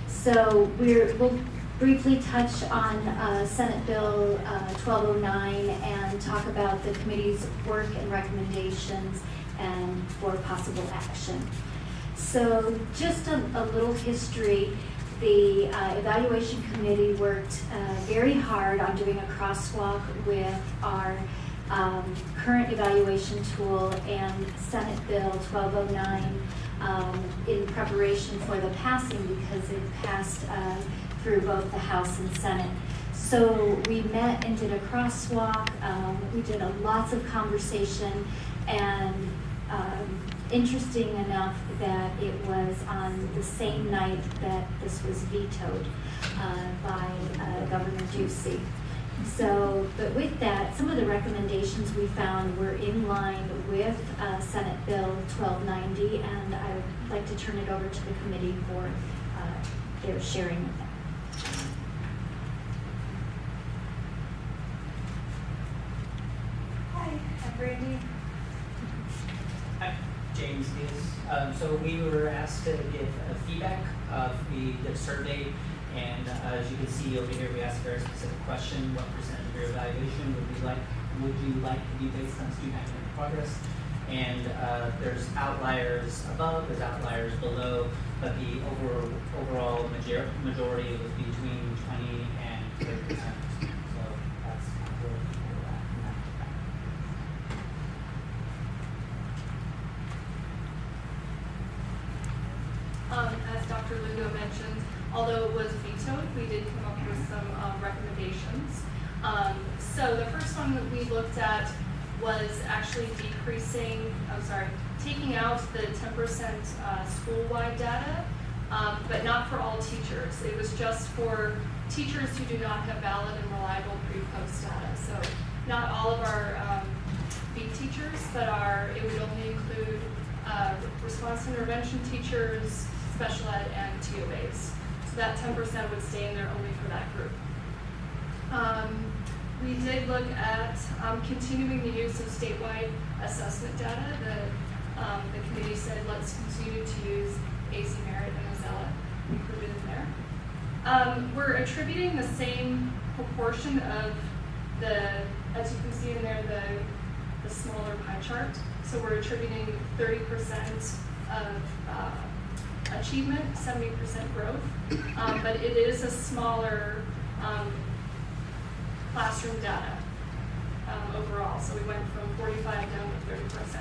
So we'll briefly touch on Senate Bill 1209 and talk about the committee's work and recommendations and for possible action. So just a little history. The evaluation committee worked very hard on doing a crosswalk with our current evaluation tool and Senate Bill 1209 in preparation for the passing, because it passed through both the House and Senate. So we met and did a crosswalk. We did lots of conversation, and interesting enough that it was on the same night that this was vetoed by Governor Ducey. So, but with that, some of the recommendations we found were in line with Senate Bill 1290, and I would like to turn it over to the committee for their sharing of that. Hi, I'm Brandy. Hi, James Diaz. So we were asked to give feedback. We did a survey, and as you can see over here, we asked a very specific question: what percentage of your evaluation would you like to be based on student academic progress? And there's outliers above, there's outliers below, but the overall majority was between 20 and 30%. So that's kind of where we're at in that respect. As Dr. Lugo mentioned, although it was vetoed, we did come up with some recommendations. So the first one that we looked at was actually taking out the 10% school-wide data, but not for all teachers. It was just for teachers who do not have valid and reliable pre-post data. So not all of our B teachers, but it would only include response intervention teachers, special ed, and TOAs. So that 10% would stay in there only for that group. We did look at continuing the use of statewide assessment data. The committee said let's continue to use AC Merit and Azella included in there. We're attributing the same proportion of as you can see in there, the smaller pie chart. So we're attributing 30% of achievement, 70% growth, but it is a smaller classroom data overall. So we went from 45 down to 30%.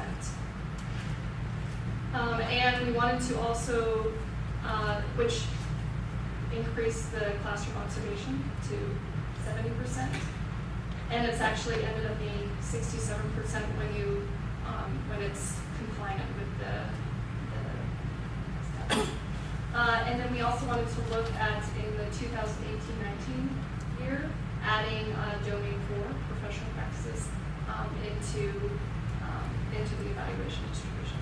And we wanted to also, which increased the classroom observation to 70%. And it's actually ended up being 67% when it's compliant with the stuff. And then we also wanted to look at, in the 2018-19 year, adding domain 4 professional practices into the evaluation distribution.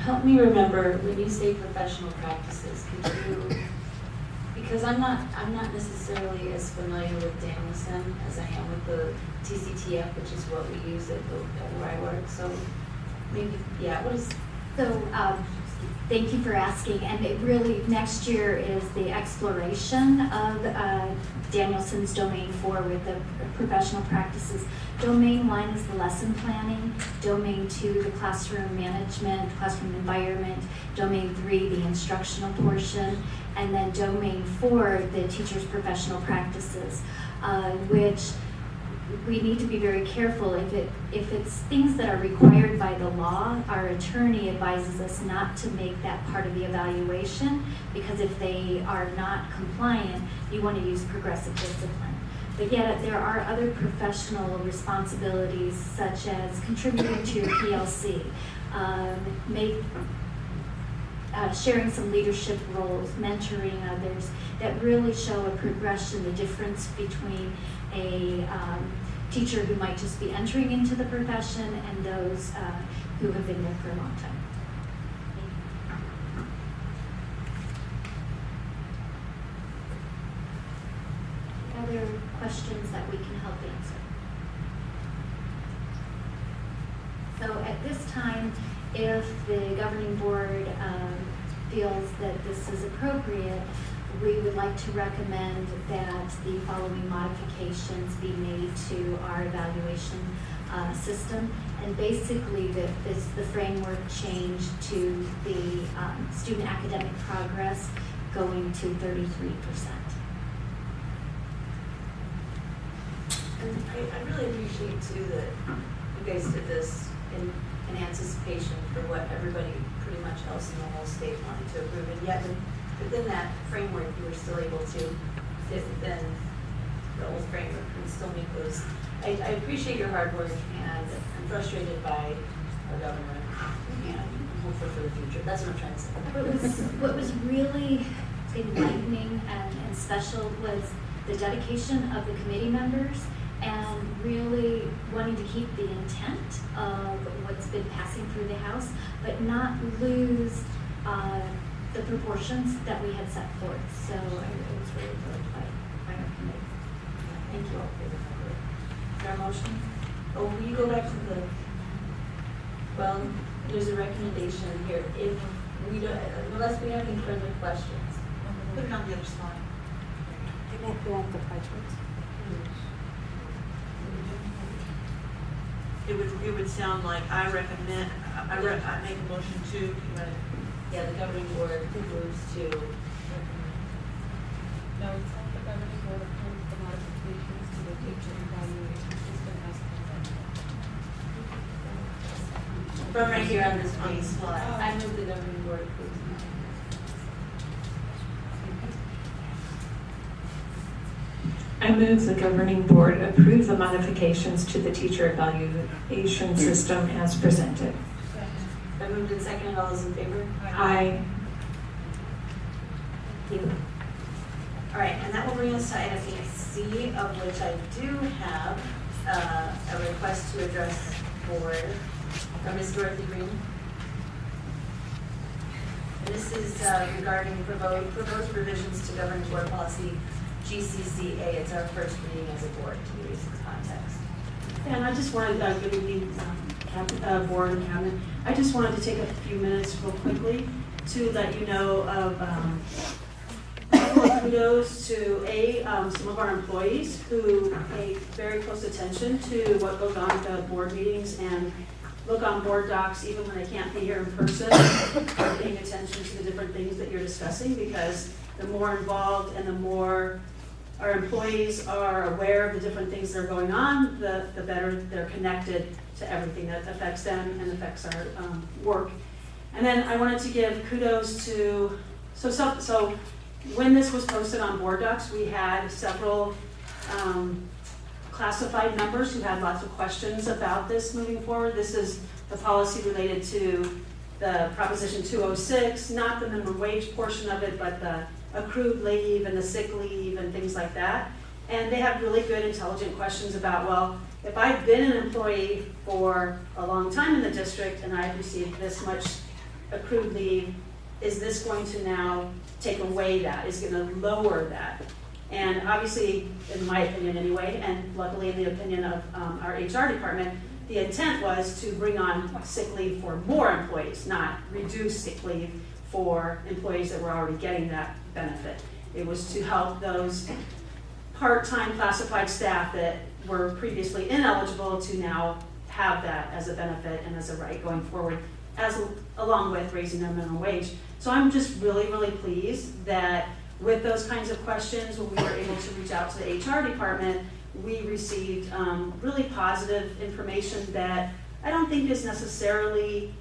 Help me remember, when you say professional practices, could you, because I'm not necessarily as familiar with Danielson as I am with the TCTF, which is what we use at where I work. So maybe, yeah, what is? So thank you for asking. And it really, next year is the exploration of Danielson's Domain 4 with the professional practices. Domain 1 is the lesson planning. Domain 2, the classroom management, classroom environment. Domain 3, the instructional portion. And then Domain 4, the teacher's professional practices, which we need to be very careful. If it's things that are required by the law, our attorney advises us not to make that part of the evaluation, because if they are not compliant, you want to use progressive discipline. But yet there are other professional responsibilities, such as contributing to your PLC, sharing some leadership roles, mentoring others, that really show a progression, the difference between a teacher who might just be entering into the profession and those who have been there for a long time. Other questions that we can help answer? So at this time, if the governing board feels that this is appropriate, we would like to recommend that the following modifications be made to our evaluation system. And basically, it's the framework change to the student academic progress going to 33%. And I really appreciate too that you guys did this in anticipation for what everybody pretty much else in the whole state wanted to approve. And yet within that framework, you were still able to fit within the old framework and still make those. I appreciate your hard work, and I'm frustrated by our governor and I'm hopeful for the future. That's what I'm trying to say. What was really enlightening and special was the dedication of the committee members and really wanting to keep the intent of what's been passing through the House, but not lose the proportions that we had set forth. So I was really thrilled by our committee. Thank you all for the hard work. Is there a motion? Oh, will you go back to the, well, there's a recommendation here. If we don't, unless we have any further questions. Put it on the other slide. You want the pie charts? It would sound like I recommend, I make a motion to, Yeah, the governing board moves to. No, it's not the governing board approves the modifications to the teacher evaluation system as presented. From right here on this one slide. I move the governing board approves. I move the governing board approve the modifications to the teacher evaluation system as presented. I moved and seconded. All those in favor? Aye. Thank you. All right, and that will bring us to item 8C, of which I do have a request to address board from Ms. Dorothy Green. And this is regarding proposed revisions to governing board policy GCCA. It's our first reading as a board, to give you some context. And I just wanted, good evening, board and cabinet. I just wanted to take a few minutes real quickly to let you know of kudos to some of our employees who pay very close attention to what goes on at the board meetings and look on board docs even when they can't be here in person, are paying attention to the different things that you're discussing, because the more involved and the more our employees are aware of the different things that are going on, the better they're connected to everything that affects them and affects our work. And then I wanted to give kudos to, so when this was posted on board docs, we had several classified members who had lots of questions about this moving forward. This is the policy related to the Proposition 206, not the minimum wage portion of it, but the accrued leave and the sick leave and things like that. And they have really good, intelligent questions about, well, if I've been an employee for a long time in the district and I've received this much accrued leave, is this going to now take away that? Is it going to lower that? And obviously, in my opinion anyway, and luckily in the opinion of our HR department, the intent was to bring on sick leave for more employees, not reduce sick leave for employees that were already getting that benefit. It was to help those part-time classified staff that were previously ineligible to now have that as a benefit and as a right going forward, along with raising their minimum wage. So I'm just really, really pleased that with those kinds of questions, when we were able to reach out to the HR department, we received really positive information that I don't think is necessarily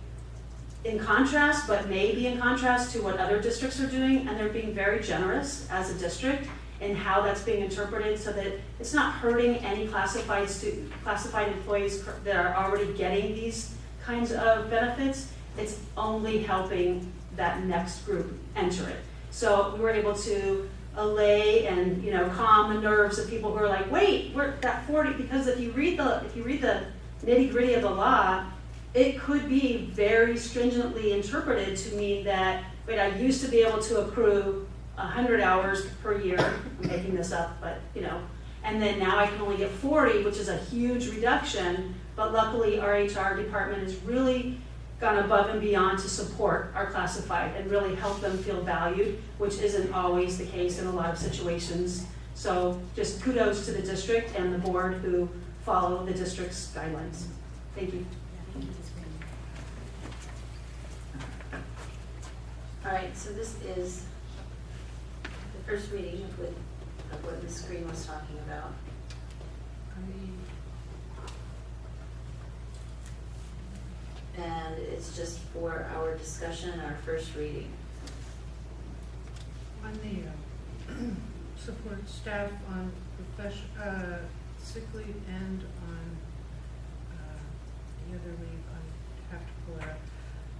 in contrast, but may be in contrast to what other districts are doing, and they're being very generous as a district in how that's being interpreted, so that it's not hurting any classified employees that are already getting these kinds of benefits. It's only helping that next group enter it. So we were able to allay and calm the nerves of people who are like, wait, we're at 40, because if you read the nitty-gritty of the law, it could be very stringently interpreted to mean that, wait, I used to be able to accrue 100 hours per year, I'm making this up, but and then now I can only get 40, which is a huge reduction, but luckily our HR department has really gone above and beyond to support our classified and really help them feel valued, which isn't always the case in a lot of situations. So just kudos to the district and the board who follow the district's guidelines. Thank you. All right, so this is the first reading of what Ms. Green was talking about. And it's just for our discussion, our first reading. On the support staff on sick leave and on the other leave, I have to pull it up.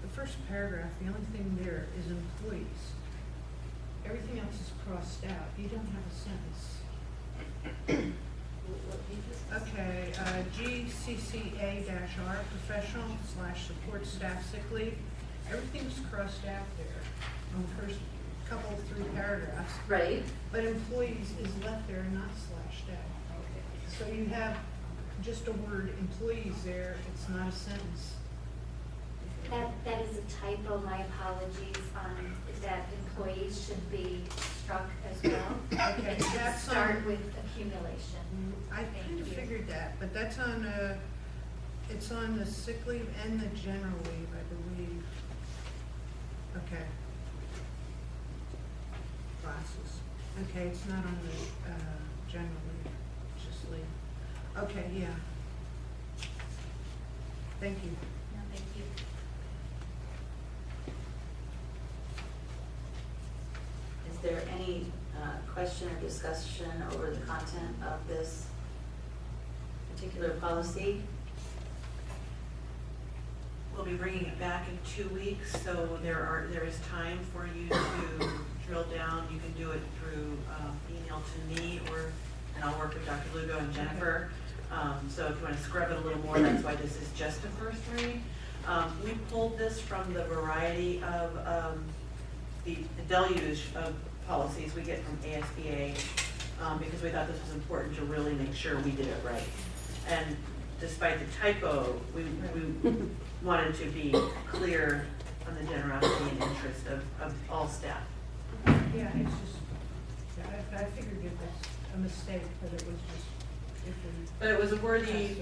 The first paragraph, the only thing there is employees. Everything else is crossed out. You don't have a sentence. Okay, GCCA-R, professional / support staff sick leave. Everything's crossed out there on the first couple, 3 paragraphs. Right. But employees is left there and not slashed out. So you have just a word employees there, it's not a sentence. That is a typo, my apologies, that employees should be struck as well. Okay, It should that's start on- with accumulation. I kind of figured that, but that's on, it's on the sick leave and the general leave, I believe. Okay. Classes. Okay, it's not on the general leave, it's just leave. Okay, yeah. Thank you. No, thank you. Is there any question or discussion over the content of this particular policy? We'll be bringing it back in 2 weeks, so there is time for you to drill down. You can do it through email to me, and I'll work with Dr. Lugo and Jennifer. So if you want to scrub it a little more, that's why this is just a first read. We pulled this from the variety of the deluge of policies we get from ASBA because we thought this was important to really make sure we did it right. And despite the typo, we wanted to be clear on the generosity and interest of all staff. Yeah, it's just, I figured it was a mistake, but it was just, But it was a worthy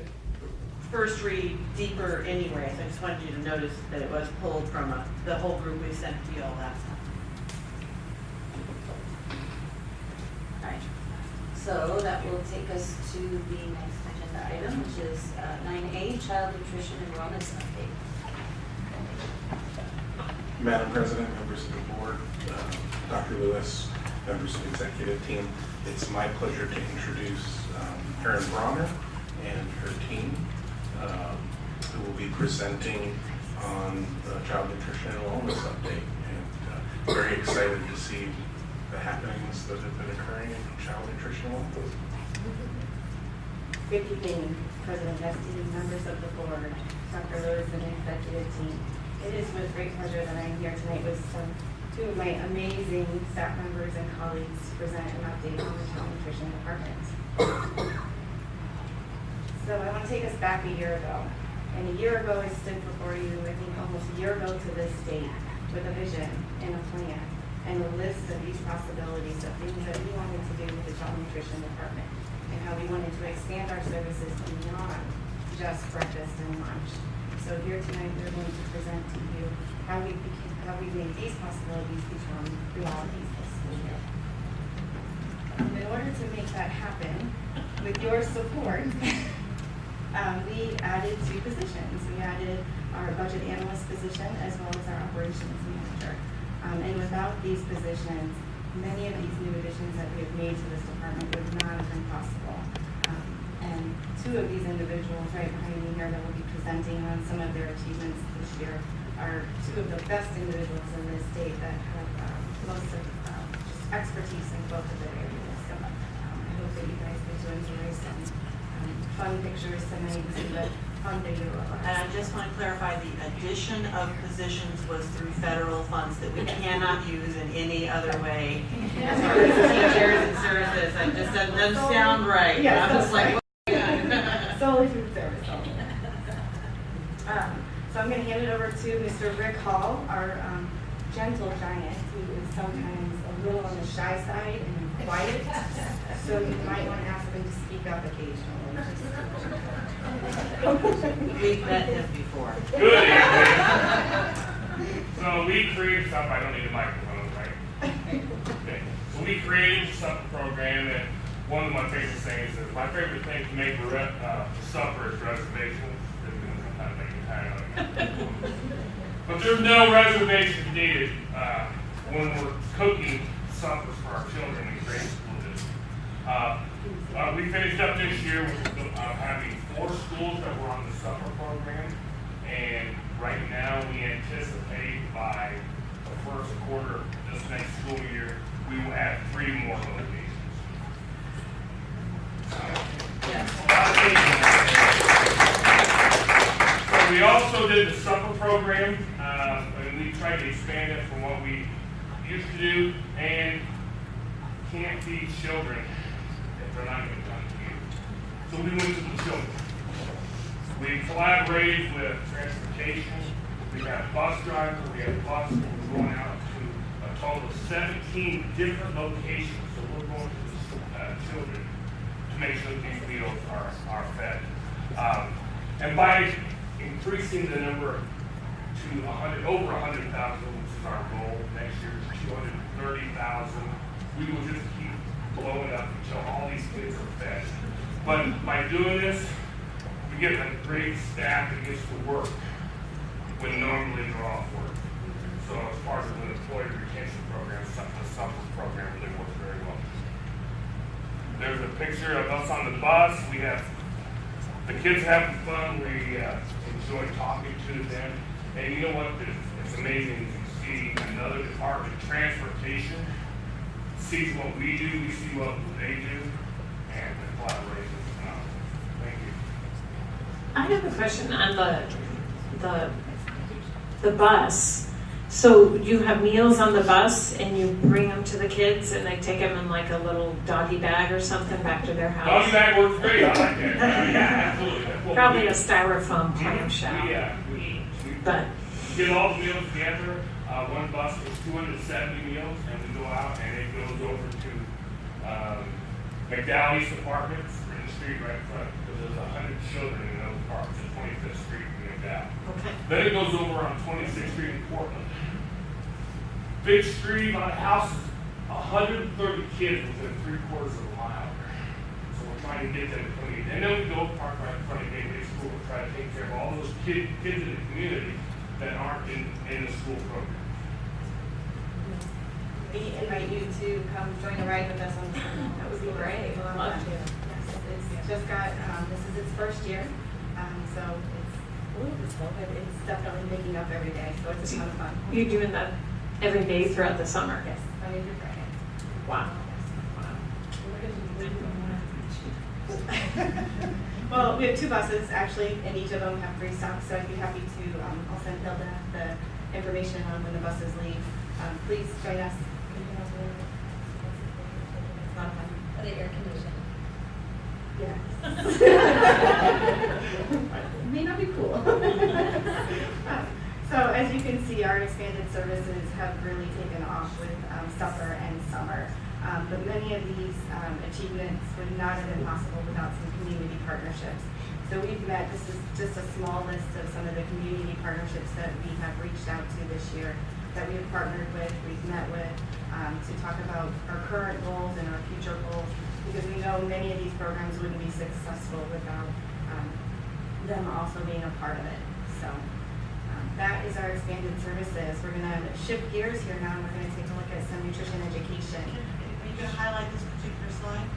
first read, deeper anyway, so I just wanted you to notice that it was pulled from the whole group we sent to you all last time. All right, so that will take us to the next agenda item, which is 9A, Child Nutrition and Wellness Update. Madam President, members of the board, Dr. Lewis, members of the executive team, it's my pleasure to introduce Erin Bronner and her team, who will be presenting on the Child Nutrition and Wellness Update. And very excited to see the happenings that have been occurring in child nutrition and wellness. Good evening, President Esty, members of the board, Dr. Lewis, and the executive team. It is with great pleasure that I'm here tonight with two of my amazing staff members and colleagues to present an update on the child nutrition department. So I want to take us back a year ago. And a year ago, I stood before you, I think almost a year ago to this date, with a vision and a plan and a list of these possibilities of things that we wanted to do with the child nutrition department and how we wanted to expand our services beyond just breakfast and lunch. So here tonight, we're going to present to you how we made these possibilities become realities this school year. In order to make that happen, with your support, we added 2 positions. We added our budget analyst position as well as our operations manager. And without these positions, many of these new additions that we have made to this department would not have been possible. And 2 of these individuals right behind me here that will be presenting on some of their achievements this year are 2 of the best individuals in this state that have lots of just expertise in both of their areas. So I hope that you guys get to enjoy some fun pictures tonight and see the fun video of us. And I just want to clarify, the addition of positions was through federal funds that we cannot use in any other way. As far as teachers and services, that just doesn't sound right. Yes, I'm just like, solely food service. So I'm gonna hand it over to Mr. Rick Hall, our gentle giant, who is sometimes a little on the shy side and quiet. So you might want to ask him to speak up occasionally. We've met him before. Good evening. So we created something, I don't need a microphone, right? Okay. So we created the supper program, and one of my favorite things is, my favorite thing to make for supper is reservations. I'm kind of making time of it. But there's no reservations needed when we're cooking suppers for our children in grade school. We finished up this year with having 4 schools that were on the supper program, and right now we anticipate by the first quarter of this next school year, we will have 3 more locations. So we also did the supper program, and we tried to expand it from what we used to do, and can't feed children if they're not going to come to you. So we went to the children. We collaborated with transportation. We have bus drivers, we have buses, we're going out to a total of 17 different locations. So we're going to the children to make sure that these meals are fed. And by increasing the number to over 100,000, which is our goal, next year is 230,000, we will just keep blowing up until all these kids are fed. But by doing this, we get a great staff that gets to work when normally they're off work. So as far as an employee retention program, the supper program really works very well. There's a picture of us on the bus. We have the kids having fun. We enjoy talking to them. And you know what? It's amazing to see another department, transportation, sees what we do, we see what they do, and the collaboration is phenomenal. Thank you. I have a question on the bus. So you have meals on the bus and you bring them to the kids and they take them in like a little doggy bag or something back to their house? Doggy bag works great. I like that. Yeah, absolutely. Probably a styrofoam clamshell. We But get all the meals together. One bus is 270 meals, and we go out and it goes over to McDowell's apartments in the street right in front, because there's 100 children in those apartments at 25th Street in McDowell. Okay. Then it goes over on 26th Street in Portland. Big street, on houses, 130 kids within 3/4 of a mile. So we're trying to get them clean. And then we go park right in front of Gateway School and try to take care of all those kids in the community that aren't in the school program. We invite you to come join a ride with us on the summer. That would be great. It's a lot of fun. Yes, it's just got, this is its first year, so it's definitely picking up every day, so it's a ton of fun. you're doing that every day throughout the summer? Yes, Monday through Friday. Wow. Well, we have 2 buses actually, and each of them have 3 stops, so I'd be happy to, I'll send Hilda the information on when the buses leave. Please join us. It's a lot of fun. Are they air conditioned? Yes. May not be cool. So as you can see, our expanded services have really taken off with supper and summer. But many of these achievements would not have been possible without some community partnerships. So we've met, this is just a small list of some of the community partnerships that we have reached out to this year, that we have partnered with, we've met with, to talk about our current goals and our future goals, because we know many of these programs wouldn't be successful without them also being a part of it. So that is our expanded services. We're going to shift gears here now, and we're going to take a look at some nutrition education. Are you going to highlight this particular slide?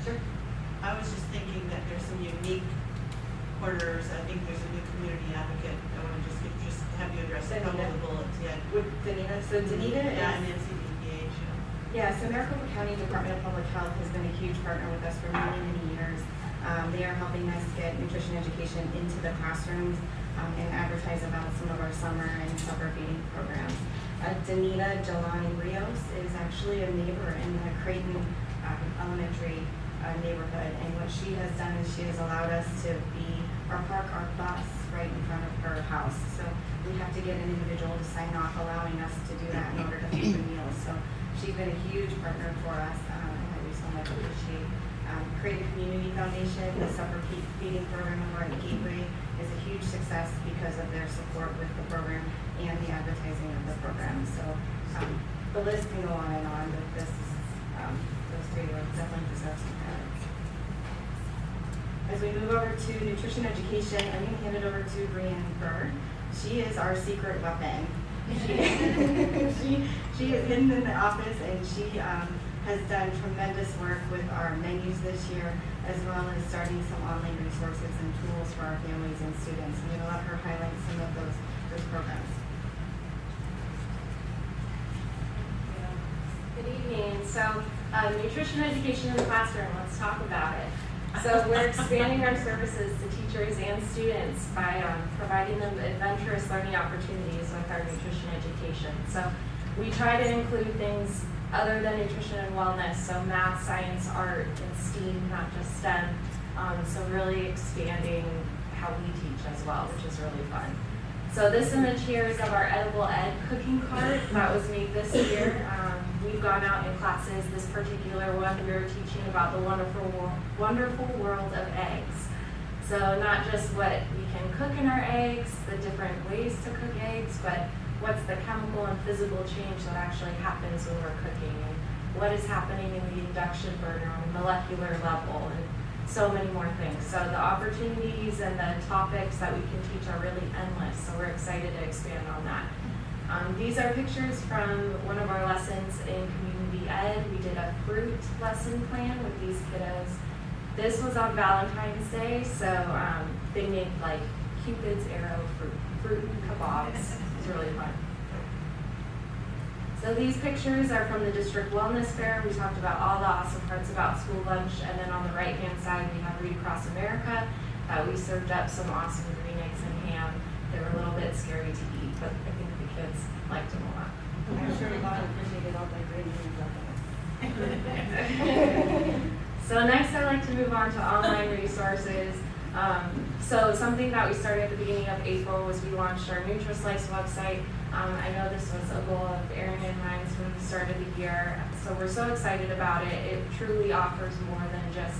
Sure. I was just thinking that there's some unique quarters. I think there's a new community advocate. I want to just have you address a couple of the bullets. Yeah. With Danita. So Danita Yeah, and is... NCDPH. Yeah, so Maricopa County Department of Public Health has been a huge partner with us for many, many years. They are helping us get nutrition education into the classrooms and advertise about some of our summer and supper feeding programs. Danita Jelani Rios is actually a neighbor in the Creighton Elementary neighborhood, and what she has done is she has allowed us to be our bus right in front of her house. So we have to get an individual to sign off allowing us to do that in order to feed the meals. So she's been a huge partner for us, and that we so much appreciate. Creative Community Foundation, the supper feeding program over at Gateway, is a huge success because of their support with the program and the advertising of the program. So the list can go on, but this is, those three will definitely deserve some credit. As we move over to nutrition education, I'm going to hand it over to Brianne Burr. She is our secret weapon. She is hidden in the office, and she has done tremendous work with our menus this year, as well as starting some online resources and tools for our families and students. I'm going to let her highlight some of those programs. Good evening. So, nutrition education in the classroom, let's talk about it. So we're expanding our services to teachers and students by providing them adventurous learning opportunities with our nutrition education. So we try to include things other than nutrition and wellness, so math, science, art, and STEAM, not just STEM. So really expanding how we teach as well, which is really fun. So this image here is of our Edible Ed cooking cart that was made this year. We've gone out in classes. This particular one, we were teaching about the wonderful world of eggs. So not just what we can cook in our eggs, the different ways to cook eggs, but what's the chemical and physical change that actually happens when we're cooking, and what is happening in the induction burner on a molecular level, and so many more things. So the opportunities and the topics that we can teach are really endless, so we're excited to expand on that. These are pictures from one of our lessons in Community Ed. We did a fruit lesson plan with these kiddos. This was on Valentine's Day, so they made like Cupid's arrow fruit kebabs. It was really fun. So these pictures are from the District Wellness Fair. We talked about all the awesome parts about school lunch, and then on the right-hand side we have Read Across America. We served up some awesome green eggs and ham. They were a little bit scary to eat, but I think the kids liked them a lot. I'm sure a lot appreciated all my great news up there. So next I'd like to move on to online resources. So something that we started at the beginning of April was we launched our NutriSlice website. I know this was a goal of Erin and mine when we started the year, so we're so excited about it. It truly offers more than just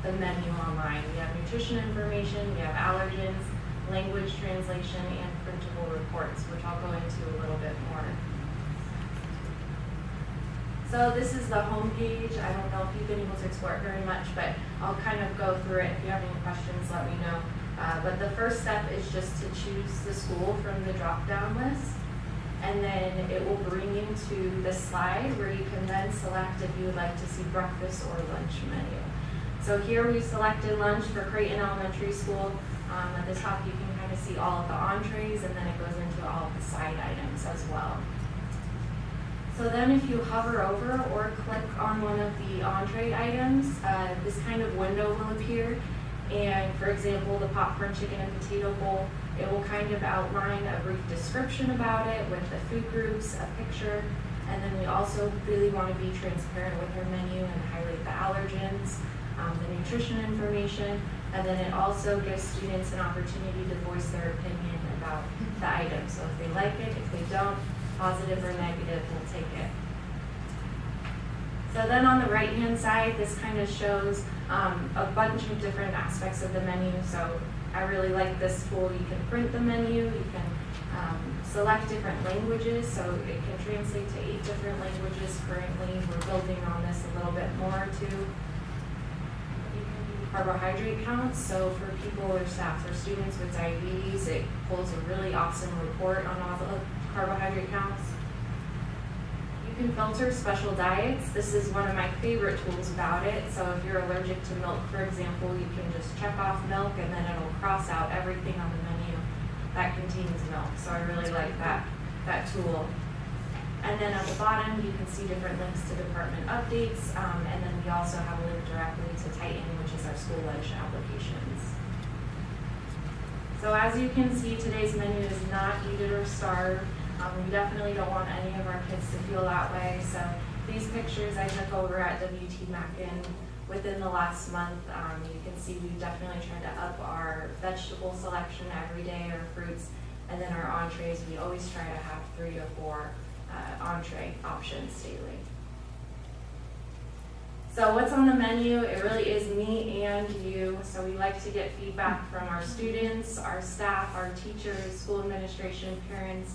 the menu online. We have nutrition information, we have allergens, language translation, and printable reports, which I'll go into a little bit more. So this is the home page. I don't know if you've been able to explore it very much, but I'll kind of go through it. If you have any questions, let me know. But the first step is just to choose the school from the drop-down list. And then it will bring you to the slide where you can then select if you would like to see breakfast or lunch menu. So here we selected lunch for Creighton Elementary School. At the top you can kind of see all of the entrees, and then it goes into all of the side items as well. So then if you hover over or click on one of the entree items, this kind of window will appear. And for example, the popcorn chicken and potato bowl, it will kind of outline a brief description about it with the food groups, a picture, and then we also really want to be transparent with our menu and highlight the allergens, the nutrition information, and then it also gives students an opportunity to voice their opinion about the item. So if they like it, if they don't, positive or negative, we'll take it. So then on the right-hand side, this kind of shows a bunch of different aspects of the menu. So I really like this tool. You can print the menu, you can select different languages, so it can translate to 8 different languages currently. We're building on this a little bit more too. You can do carbohydrate counts, so for people or staff or students with diabetes, it pulls a really awesome report on all the carbohydrate counts. You can filter special diets. This is one of my favorite tools about it. So if you're allergic to milk, for example, you can just check off milk and then it'll cross out everything on the menu that contains milk. So I really like that tool. And then at the bottom, you can see different links to department updates. And then we also have a link directly to Titan, which is our school lunch applications. So as you can see, today's menu is not eat it or starve. We definitely don't want any of our kids to feel that way. So these pictures I took over at W.T. Mackin within the last month, you can see we've definitely tried to up our vegetable selection every day, our fruits, and then our entrees, we always try to have 3 to 4 entree options daily. So what's on the menu? It really is me and you. So we like to get feedback from our students, our staff, our teachers, school administration, parents.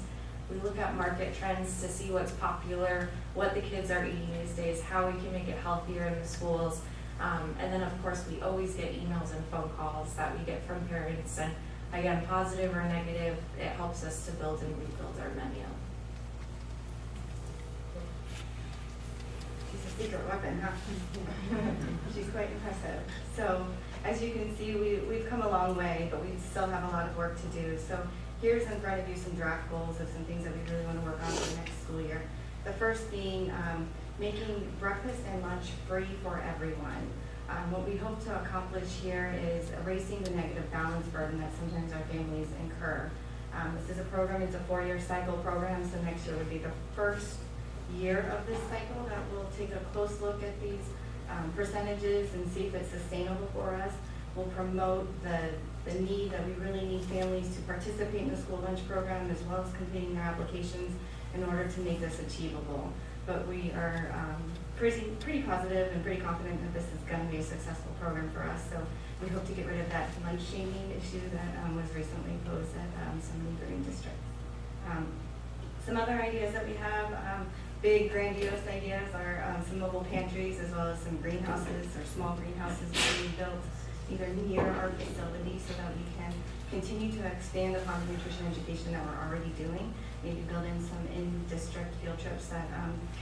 We look at market trends to see what's popular, what the kids are eating these days, how we can make it healthier in the schools. And then of course we always get emails and phone calls that we get from parents. And again, positive or negative, it helps us to build and rebuild our menu. Secret weapon, huh? She's quite impressive. So as you can see, we've come a long way, but we still have a lot of work to do. So here's in front of you some draft goals of some things that we really want to work on for the next school year. The first being making breakfast and lunch free for everyone. What we hope to accomplish here is erasing the negative balance burden that sometimes our families incur. This is a program, it's a 4-year cycle program, so next year would be the first year of this cycle that we'll take a close look at these percentages and see if it's sustainable for us. We'll promote the need that we really need families to participate in the school lunch program as well as completing their applications in order to make this achievable. But we are pretty positive and pretty confident that this is going to be a successful program for us. So we hope to get rid of that lunch shaming issue that was recently posed at some neighboring districts. Some other ideas that we have, big grandiose ideas are some mobile pantries as well as some greenhouses or small greenhouses being built either near our facility so that we can continue to expand upon the nutrition education that we're already doing. Maybe build in some in-district field trips that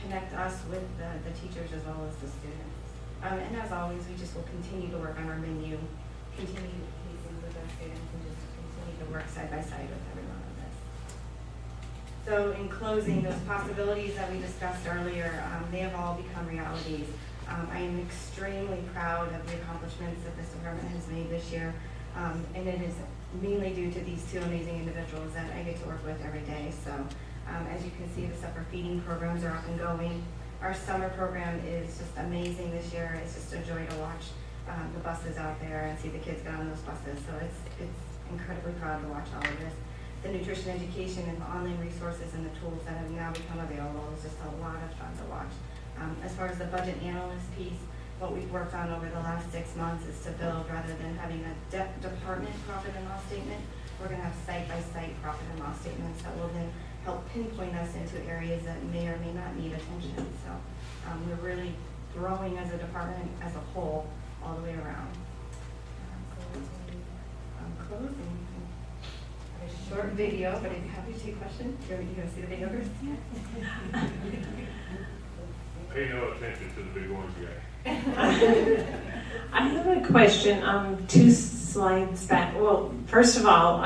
connect us with the teachers as well as the students. And as always, we just will continue to work on our menu, continue liaising with our students, and just continue to work side by side with everyone on this. So in closing, those possibilities that we discussed earlier, they have all become realities. I am extremely proud of the accomplishments that this department has made this year, and it is mainly due to these 2 amazing individuals that I get to work with every day. So as you can see, the supper feeding programs are up and going. Our summer program is just amazing this year. It's just a joy to watch the buses out there and see the kids get on those buses. So it's incredibly proud to watch all of this. The nutrition education and the online resources and the tools that have now become available is just a lot of fun to watch. As far as the budget analyst piece, what we've worked on over the last 6 months is to build, rather than having a department profit and loss statement, we're going to have site-by-site profit and loss statements that will then help pinpoint us into areas that may or may not need attention. So we're really growing as a department as a whole all the way around. So closing. A short video, but I'd be happy to take questions. You want to see the video first? Pay no attention to the big orange guy. I have a question. 2 slides back. Well, first of all,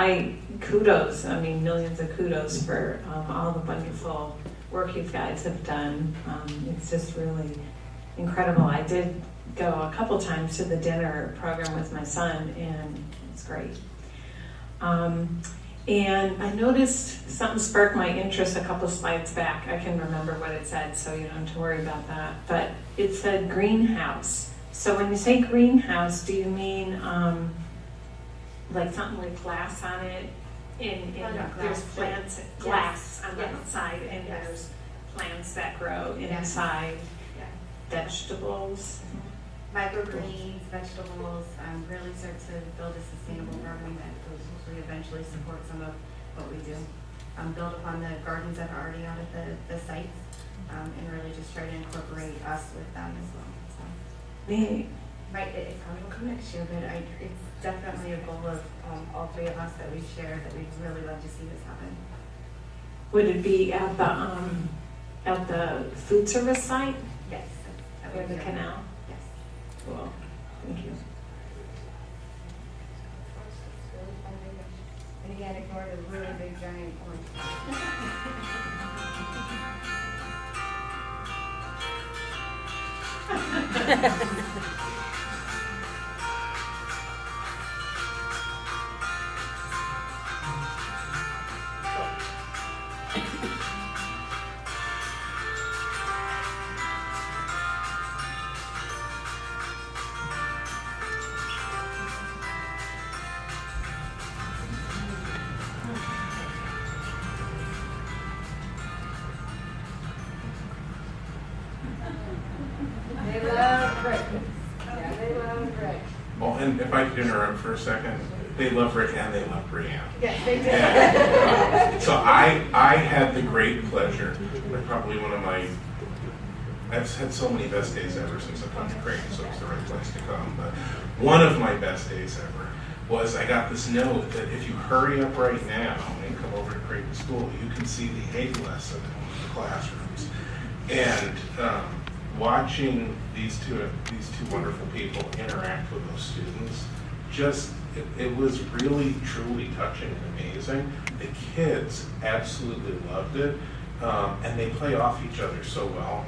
kudos. I mean, millions of kudos for all the wonderful work you guys have done. It's just really incredible. I did go a couple times to the dinner program with my son, and it's great. And I noticed something sparked my interest a couple slides back. I can remember what it said, so you don't have to worry about that. But it said greenhouse. So when you say greenhouse, do you mean like something with glass on it? There's plants, glass on the outside, and there's plants that grow inside vegetables. Microgreens, vegetables, really start to build a sustainable program that will hopefully eventually support some of what we do. Build upon the gardens that are already out at the sites, and really just try to incorporate us with them as well. So, it probably will come next year, but it's definitely a goal of all 3 of us that we share, that we'd really love to see this happen. Would it be at the food service site? Yes. Or the canal? Yes. Cool. Thank you. And again, ignore the really big giant orange. and if I could interrupt for a second, they love Rick and they love Brianne. Yes, they do. And, so I had the great pleasure, probably one of my, I've had so many best days ever since I've come to Creighton, so it's the right place to come. But one of my best days ever was I got this note that if you hurry up right now and come over to Creighton School, you can see the egg lesson in the classrooms. And watching these two wonderful people interact with those students, it was really truly touching and amazing. The kids absolutely loved it, and they play off each other so well.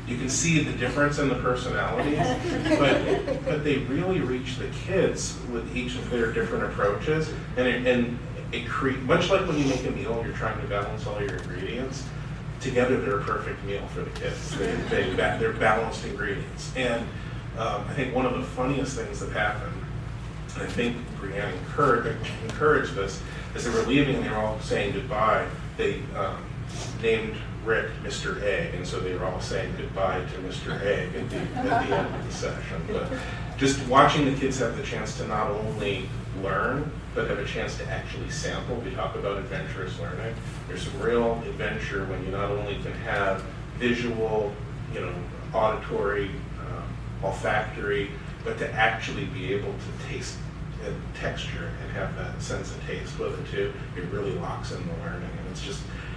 You can see the difference in the personalities, but they really reach the kids with each of their different approaches, and it creates, much like when you make a meal, you're trying to balance all your ingredients. Together, they're a perfect meal for the kids. They're balanced ingredients, and I think one of the funniest things that happened, and I think Brianne encouraged this, as they were leaving and they were all saying goodbye, they named Rick Mr. Egg, and so they were all saying goodbye to Mr. Egg at the end of the session. But just watching the kids have the chance to not only learn, but have a chance to actually sample. We talk about adventurous learning. There's some real adventure when you not only can have visual, auditory, olfactory, but to actually be able to taste texture and have that sense of taste with it too. It really locks in the learning, and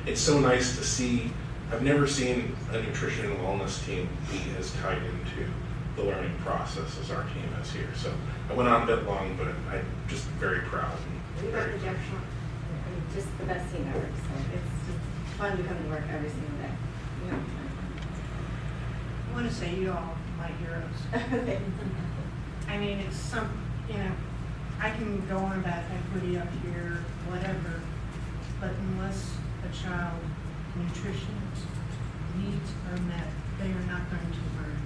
it's so nice to see. I've never seen a nutrition and wellness team be as tied into the learning process as our team is here. So I went on a bit long, but I'm just very proud. We got the just the best team ever. So it's just fun to come to work every single day. I want to say you all my heroes. I mean, it's I can go on about equity up here, whatever, but unless a child nutrition needs are met, they are not going to learn.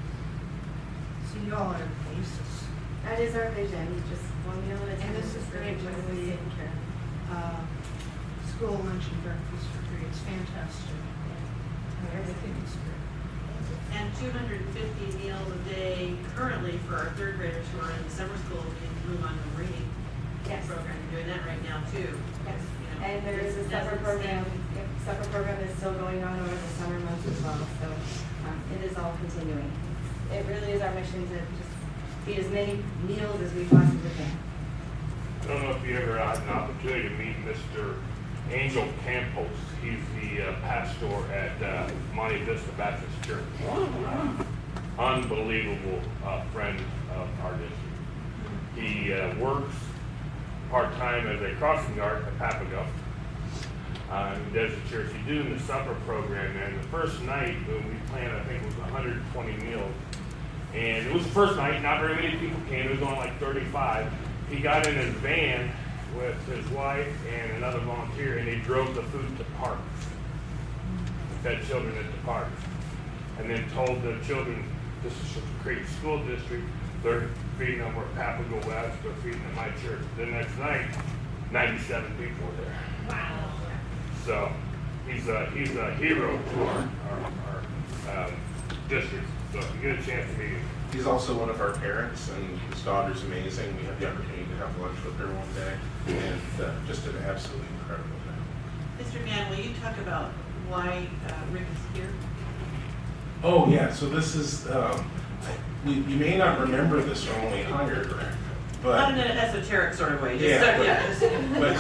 So you all are the basis. That is our vision, just one meal at a time. And this is great with the school lunch and breakfast for free. It's fantastic. Everything is great. And 250 meals a day currently for our third graders who are in summer school in Blue Mountain Reading program. Doing that right now too. Yes. And there is a supper program. Yep, supper program is still going on over the summer months as well. So it is all continuing. It really is our mission to just feed as many meals as we possibly can. I don't know if you ever had an opportunity to meet Mr. Angel Campos. He's the pastor at Monte Vista Baptist Church. Unbelievable friend of our district. He works part-time as a crossing guard at Papago. He does the church. He's doing the supper program, and the first night when we planned, I think it was 120 meals. And it was the first night, not very many people came. It was only like 35. He got in his van with his wife and another volunteer, and they drove the food to parks. Fed children at the parks. And then told the children, this is from the Creighton School District, they're feeding them at Papago West, they're feeding at my church. The next night, 97 people were there. Wow. So he's a hero to our district. So if you get a chance to meet him. He's also one of our parents, and his daughter's amazing. We had the opportunity to have lunch with her one day, and just an absolutely incredible day. Mr. Mann, will you talk about why Rick is here? Oh yeah, so this is, you may not remember this from when we hired Rick, but. Not in an esoteric sort of way. But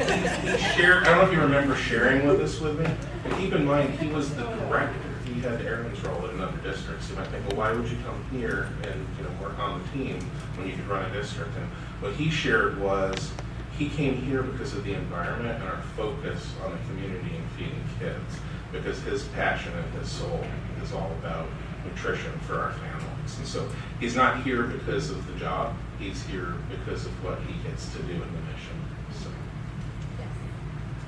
he shared, I don't know if you remember sharing with us with me, but keep in mind, he was the director. He had Aaron's role in another district, so you might think, well, why would you come here and work on the team when you could run a district? And what he shared was he came here because of the environment and our focus on the community and feeding kids, because his passion and his soul is all about nutrition for our families. And so he's not here because of the job, he's here because of what he gets to do in the mission. So.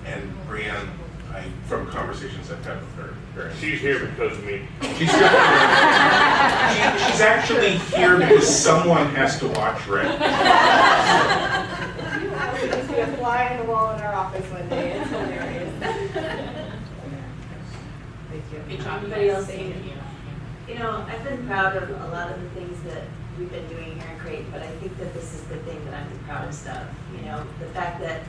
And Brianne, from conversations I've had with her, she's here because of me. She's here she's actually here because someone has to watch Rick. There used to be a fly on the wall in our office one day. It's hilarious. Good job. Anybody else? I've been proud of a lot of the things that we've been doing here in Creighton, but I think that this is the thing that I'm the proudest of. You know, the fact that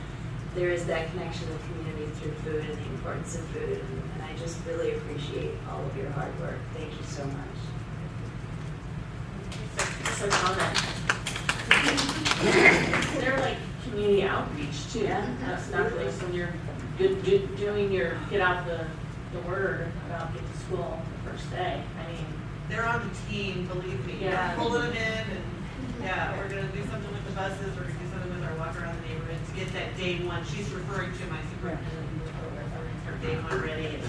there is that connection with community through food and the importance of food, and I just really appreciate all of your hard work. Thank you so much. So comment. They're like community outreach too. Yeah, That's not really when you're doing your get out the word about get to school the first day. I mean, They're on the team, believe me. Yeah. We're pulling them in and, yeah, we're gonna do something with the buses, we're gonna do something with our walk around the neighborhood to get that day one. She's referring to my superintendent, her day one ready, and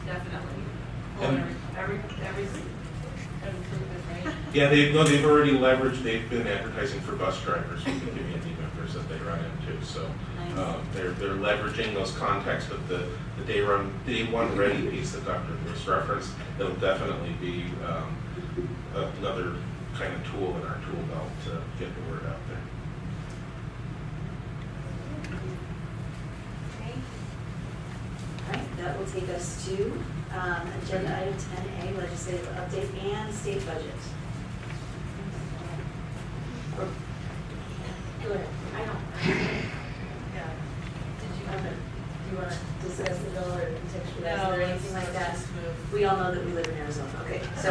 definitely. And- Every right? Yeah, they've already leveraged, they've been advertising for bus drivers with the community members that they run into, so they're leveraging those contacts, but the day one ready piece that Dr. Lewis referenced, it'll definitely be another kind of tool in our tool belt to get the word out there. All right, that will take us to agenda item 10A, legislative update and state budget. Go ahead. I don't. Yeah. Do you want to discuss the bill or contextualize it or anything like that? Let's move. We all know that we live in Arizona. Okay, so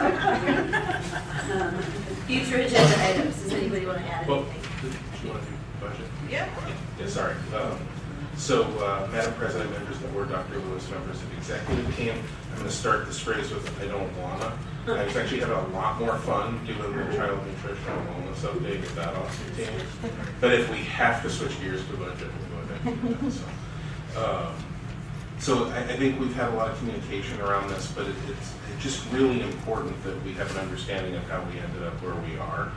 future agenda items. Does anybody want to add Well, anything? do you want to do budget? Yeah. Yeah, sorry. Madam President, members of the board, Dr. Lewis, members of the executive team, I'm going to start this phrase with "I don't wanna." I was actually having a lot more fun doing the child nutrition and wellness update with that awesome team. But if we have to switch gears to budget, we'll go ahead and do that. So I think we've had a lot of communication around this, but it's just really important that we have an understanding of how we ended up where we are,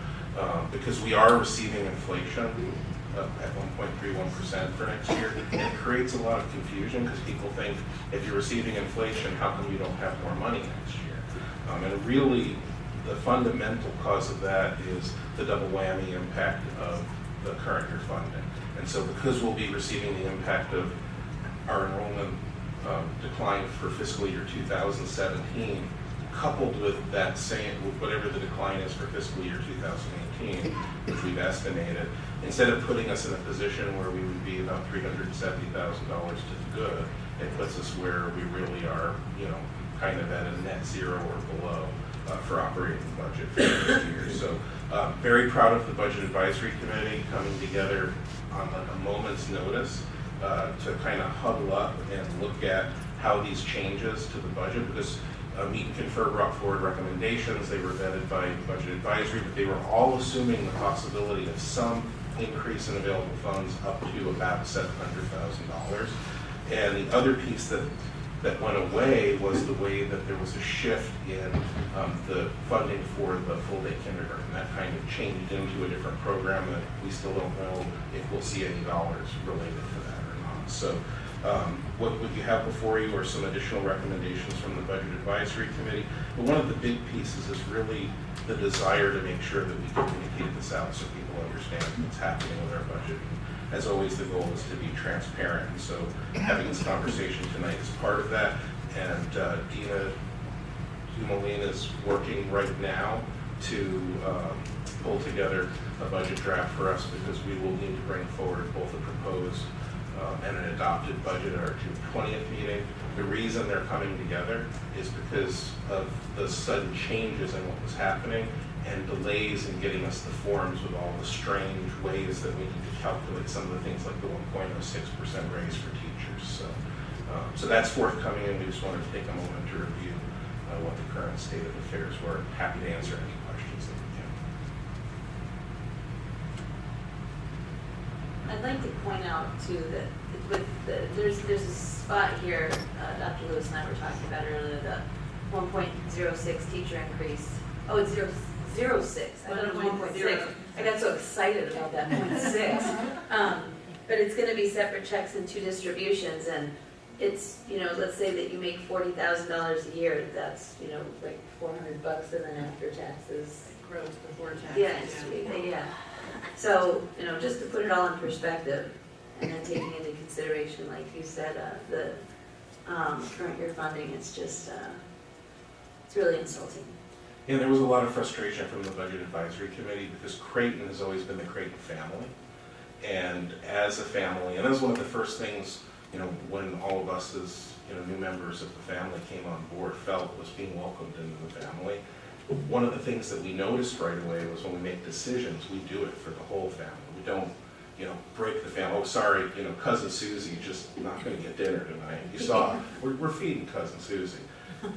because we are receiving inflation at 1.31% for next year. And it creates a lot of confusion because people think if you're receiving inflation, how come you don't have more money next year? And really, the fundamental cause of that is the double whammy impact of the current year funding. And so because we'll be receiving the impact of our enrollment decline for fiscal year 2017, coupled with that same, with whatever the decline is for fiscal year 2018, which we've estimated, instead of putting us in a position where we would be about $370,000 to the good, it puts us where we really are, kind of at a net zero or below for operating the budget for next year. So very proud of the Budget Advisory Committee coming together on a moment's notice to kind of huddle up and look at how these changes to the budget, because Meet and Confer brought forward recommendations. They were vetted by Budget Advisory, but they were all assuming the possibility of some increase in available funds up to about $700,000. And the other piece that went away was the way that there was a shift in the funding for the full-day kindergarten. That kind of changed into a different program that we still don't know if we'll see any dollars related to that or not. So what you have before you are some additional recommendations from the Budget Advisory Committee. But one of the big pieces is really the desire to make sure that we communicate this out so people understand what's happening with our budget. As always, the goal is to be transparent. And so having this conversation tonight is part of that. And Dina Dumoulin is working right now to pull together a budget draft for us, because we will need to bring forward both a proposed and an adopted budget at our June 20th meeting. The reason they're coming together is because of the sudden changes in what was happening and delays in getting us the forms with all the strange ways that we need to calculate some of the things like the 1.06% raise for teachers. So that's forthcoming, and we just wanted to take a moment to review what the current state of affairs were. Happy to answer any questions that we can. I'd like to point out too that there's a spot here, Dr. Lewis and I were talking about earlier, the 1.06 teacher increase. Oh, it's 0.06. I thought it was 1.6. I got so excited about that 0.6. But it's going to be separate checks and two distributions, and it's, let's say that you make $40,000 a year. That's, like $400, and then after taxes. Gross before taxes. Yeah. So, just to put it all in perspective, and then taking into consideration, like you said, the current year funding, it's just, it's really insulting. And there was a lot of frustration from the Budget Advisory Committee because Creighton has always been the Creighton family. And as a family, and that was one of the first things, when all of us as, new members of the family came on board, felt was being welcomed into the family. One of the things that we noticed right away was when we make decisions, we do it for the whole family. We don't, break the family. Oh, sorry, cousin Susie just not going to get dinner tonight. You saw, we're feeding cousin Susie.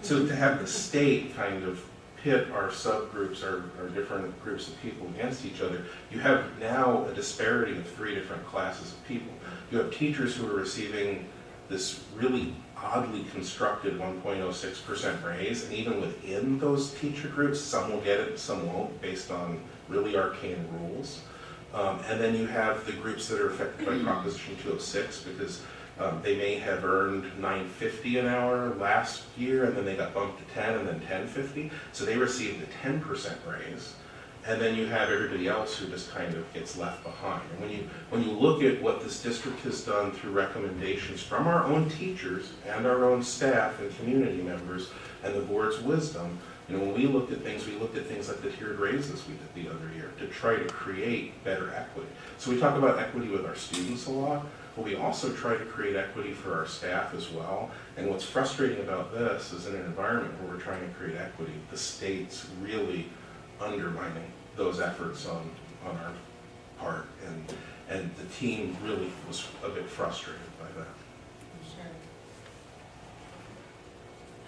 So to have the state kind of pit our subgroups, our different groups of people against each other, you have now a disparity of 3 different classes of people. You have teachers who are receiving this really oddly constructed 1.06% raise, and even within those teacher groups, some will get it, some won't, based on really arcane rules. And then you have the groups that are affected by Proposition 206 because they may have earned $9.50 an hour last year, and then they got bumped to 10 and then $10.50, so they received a 10% raise. And then you have everybody else who just kind of gets left behind. And when you look at what this district has done through recommendations from our own teachers and our own staff and community members and the board's wisdom, when we looked at things like the tiered raises we did the other year to try to create better equity. So we talk about equity with our students a lot, but we also try to create equity for our staff as well. And what's frustrating about this is in an environment where we're trying to create equity, the state's really undermining those efforts on our part, and the team really was a bit frustrated by that.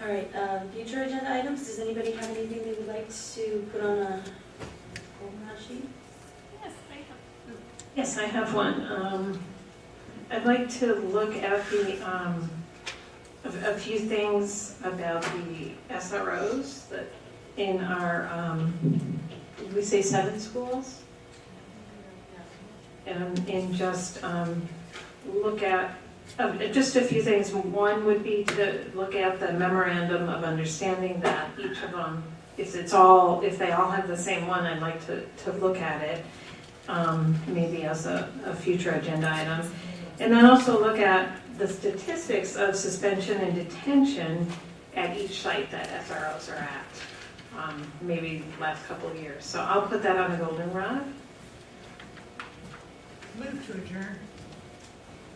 All right, future agenda items, does anybody have anything they would like to put on a goldenrod sheet? Yes, I have. Yes, I have one. I'd like to look at a few things about the SROs that in our, did we say 7 schools? And just look at just a few things. One would be to look at the memorandum of understanding that each of them, if they all have the same one, I'd like to look at it, maybe as a future agenda item. And then also look at the statistics of suspension and detention at each site that SROs are at, maybe last couple of years. So I'll put that on a goldenrod. Move to adjourn.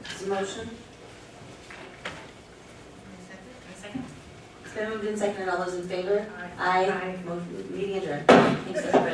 Is there a motion? Second. It's been moved and seconded. All those in favor? Aye. Meeting adjourned. Thanks, everybody.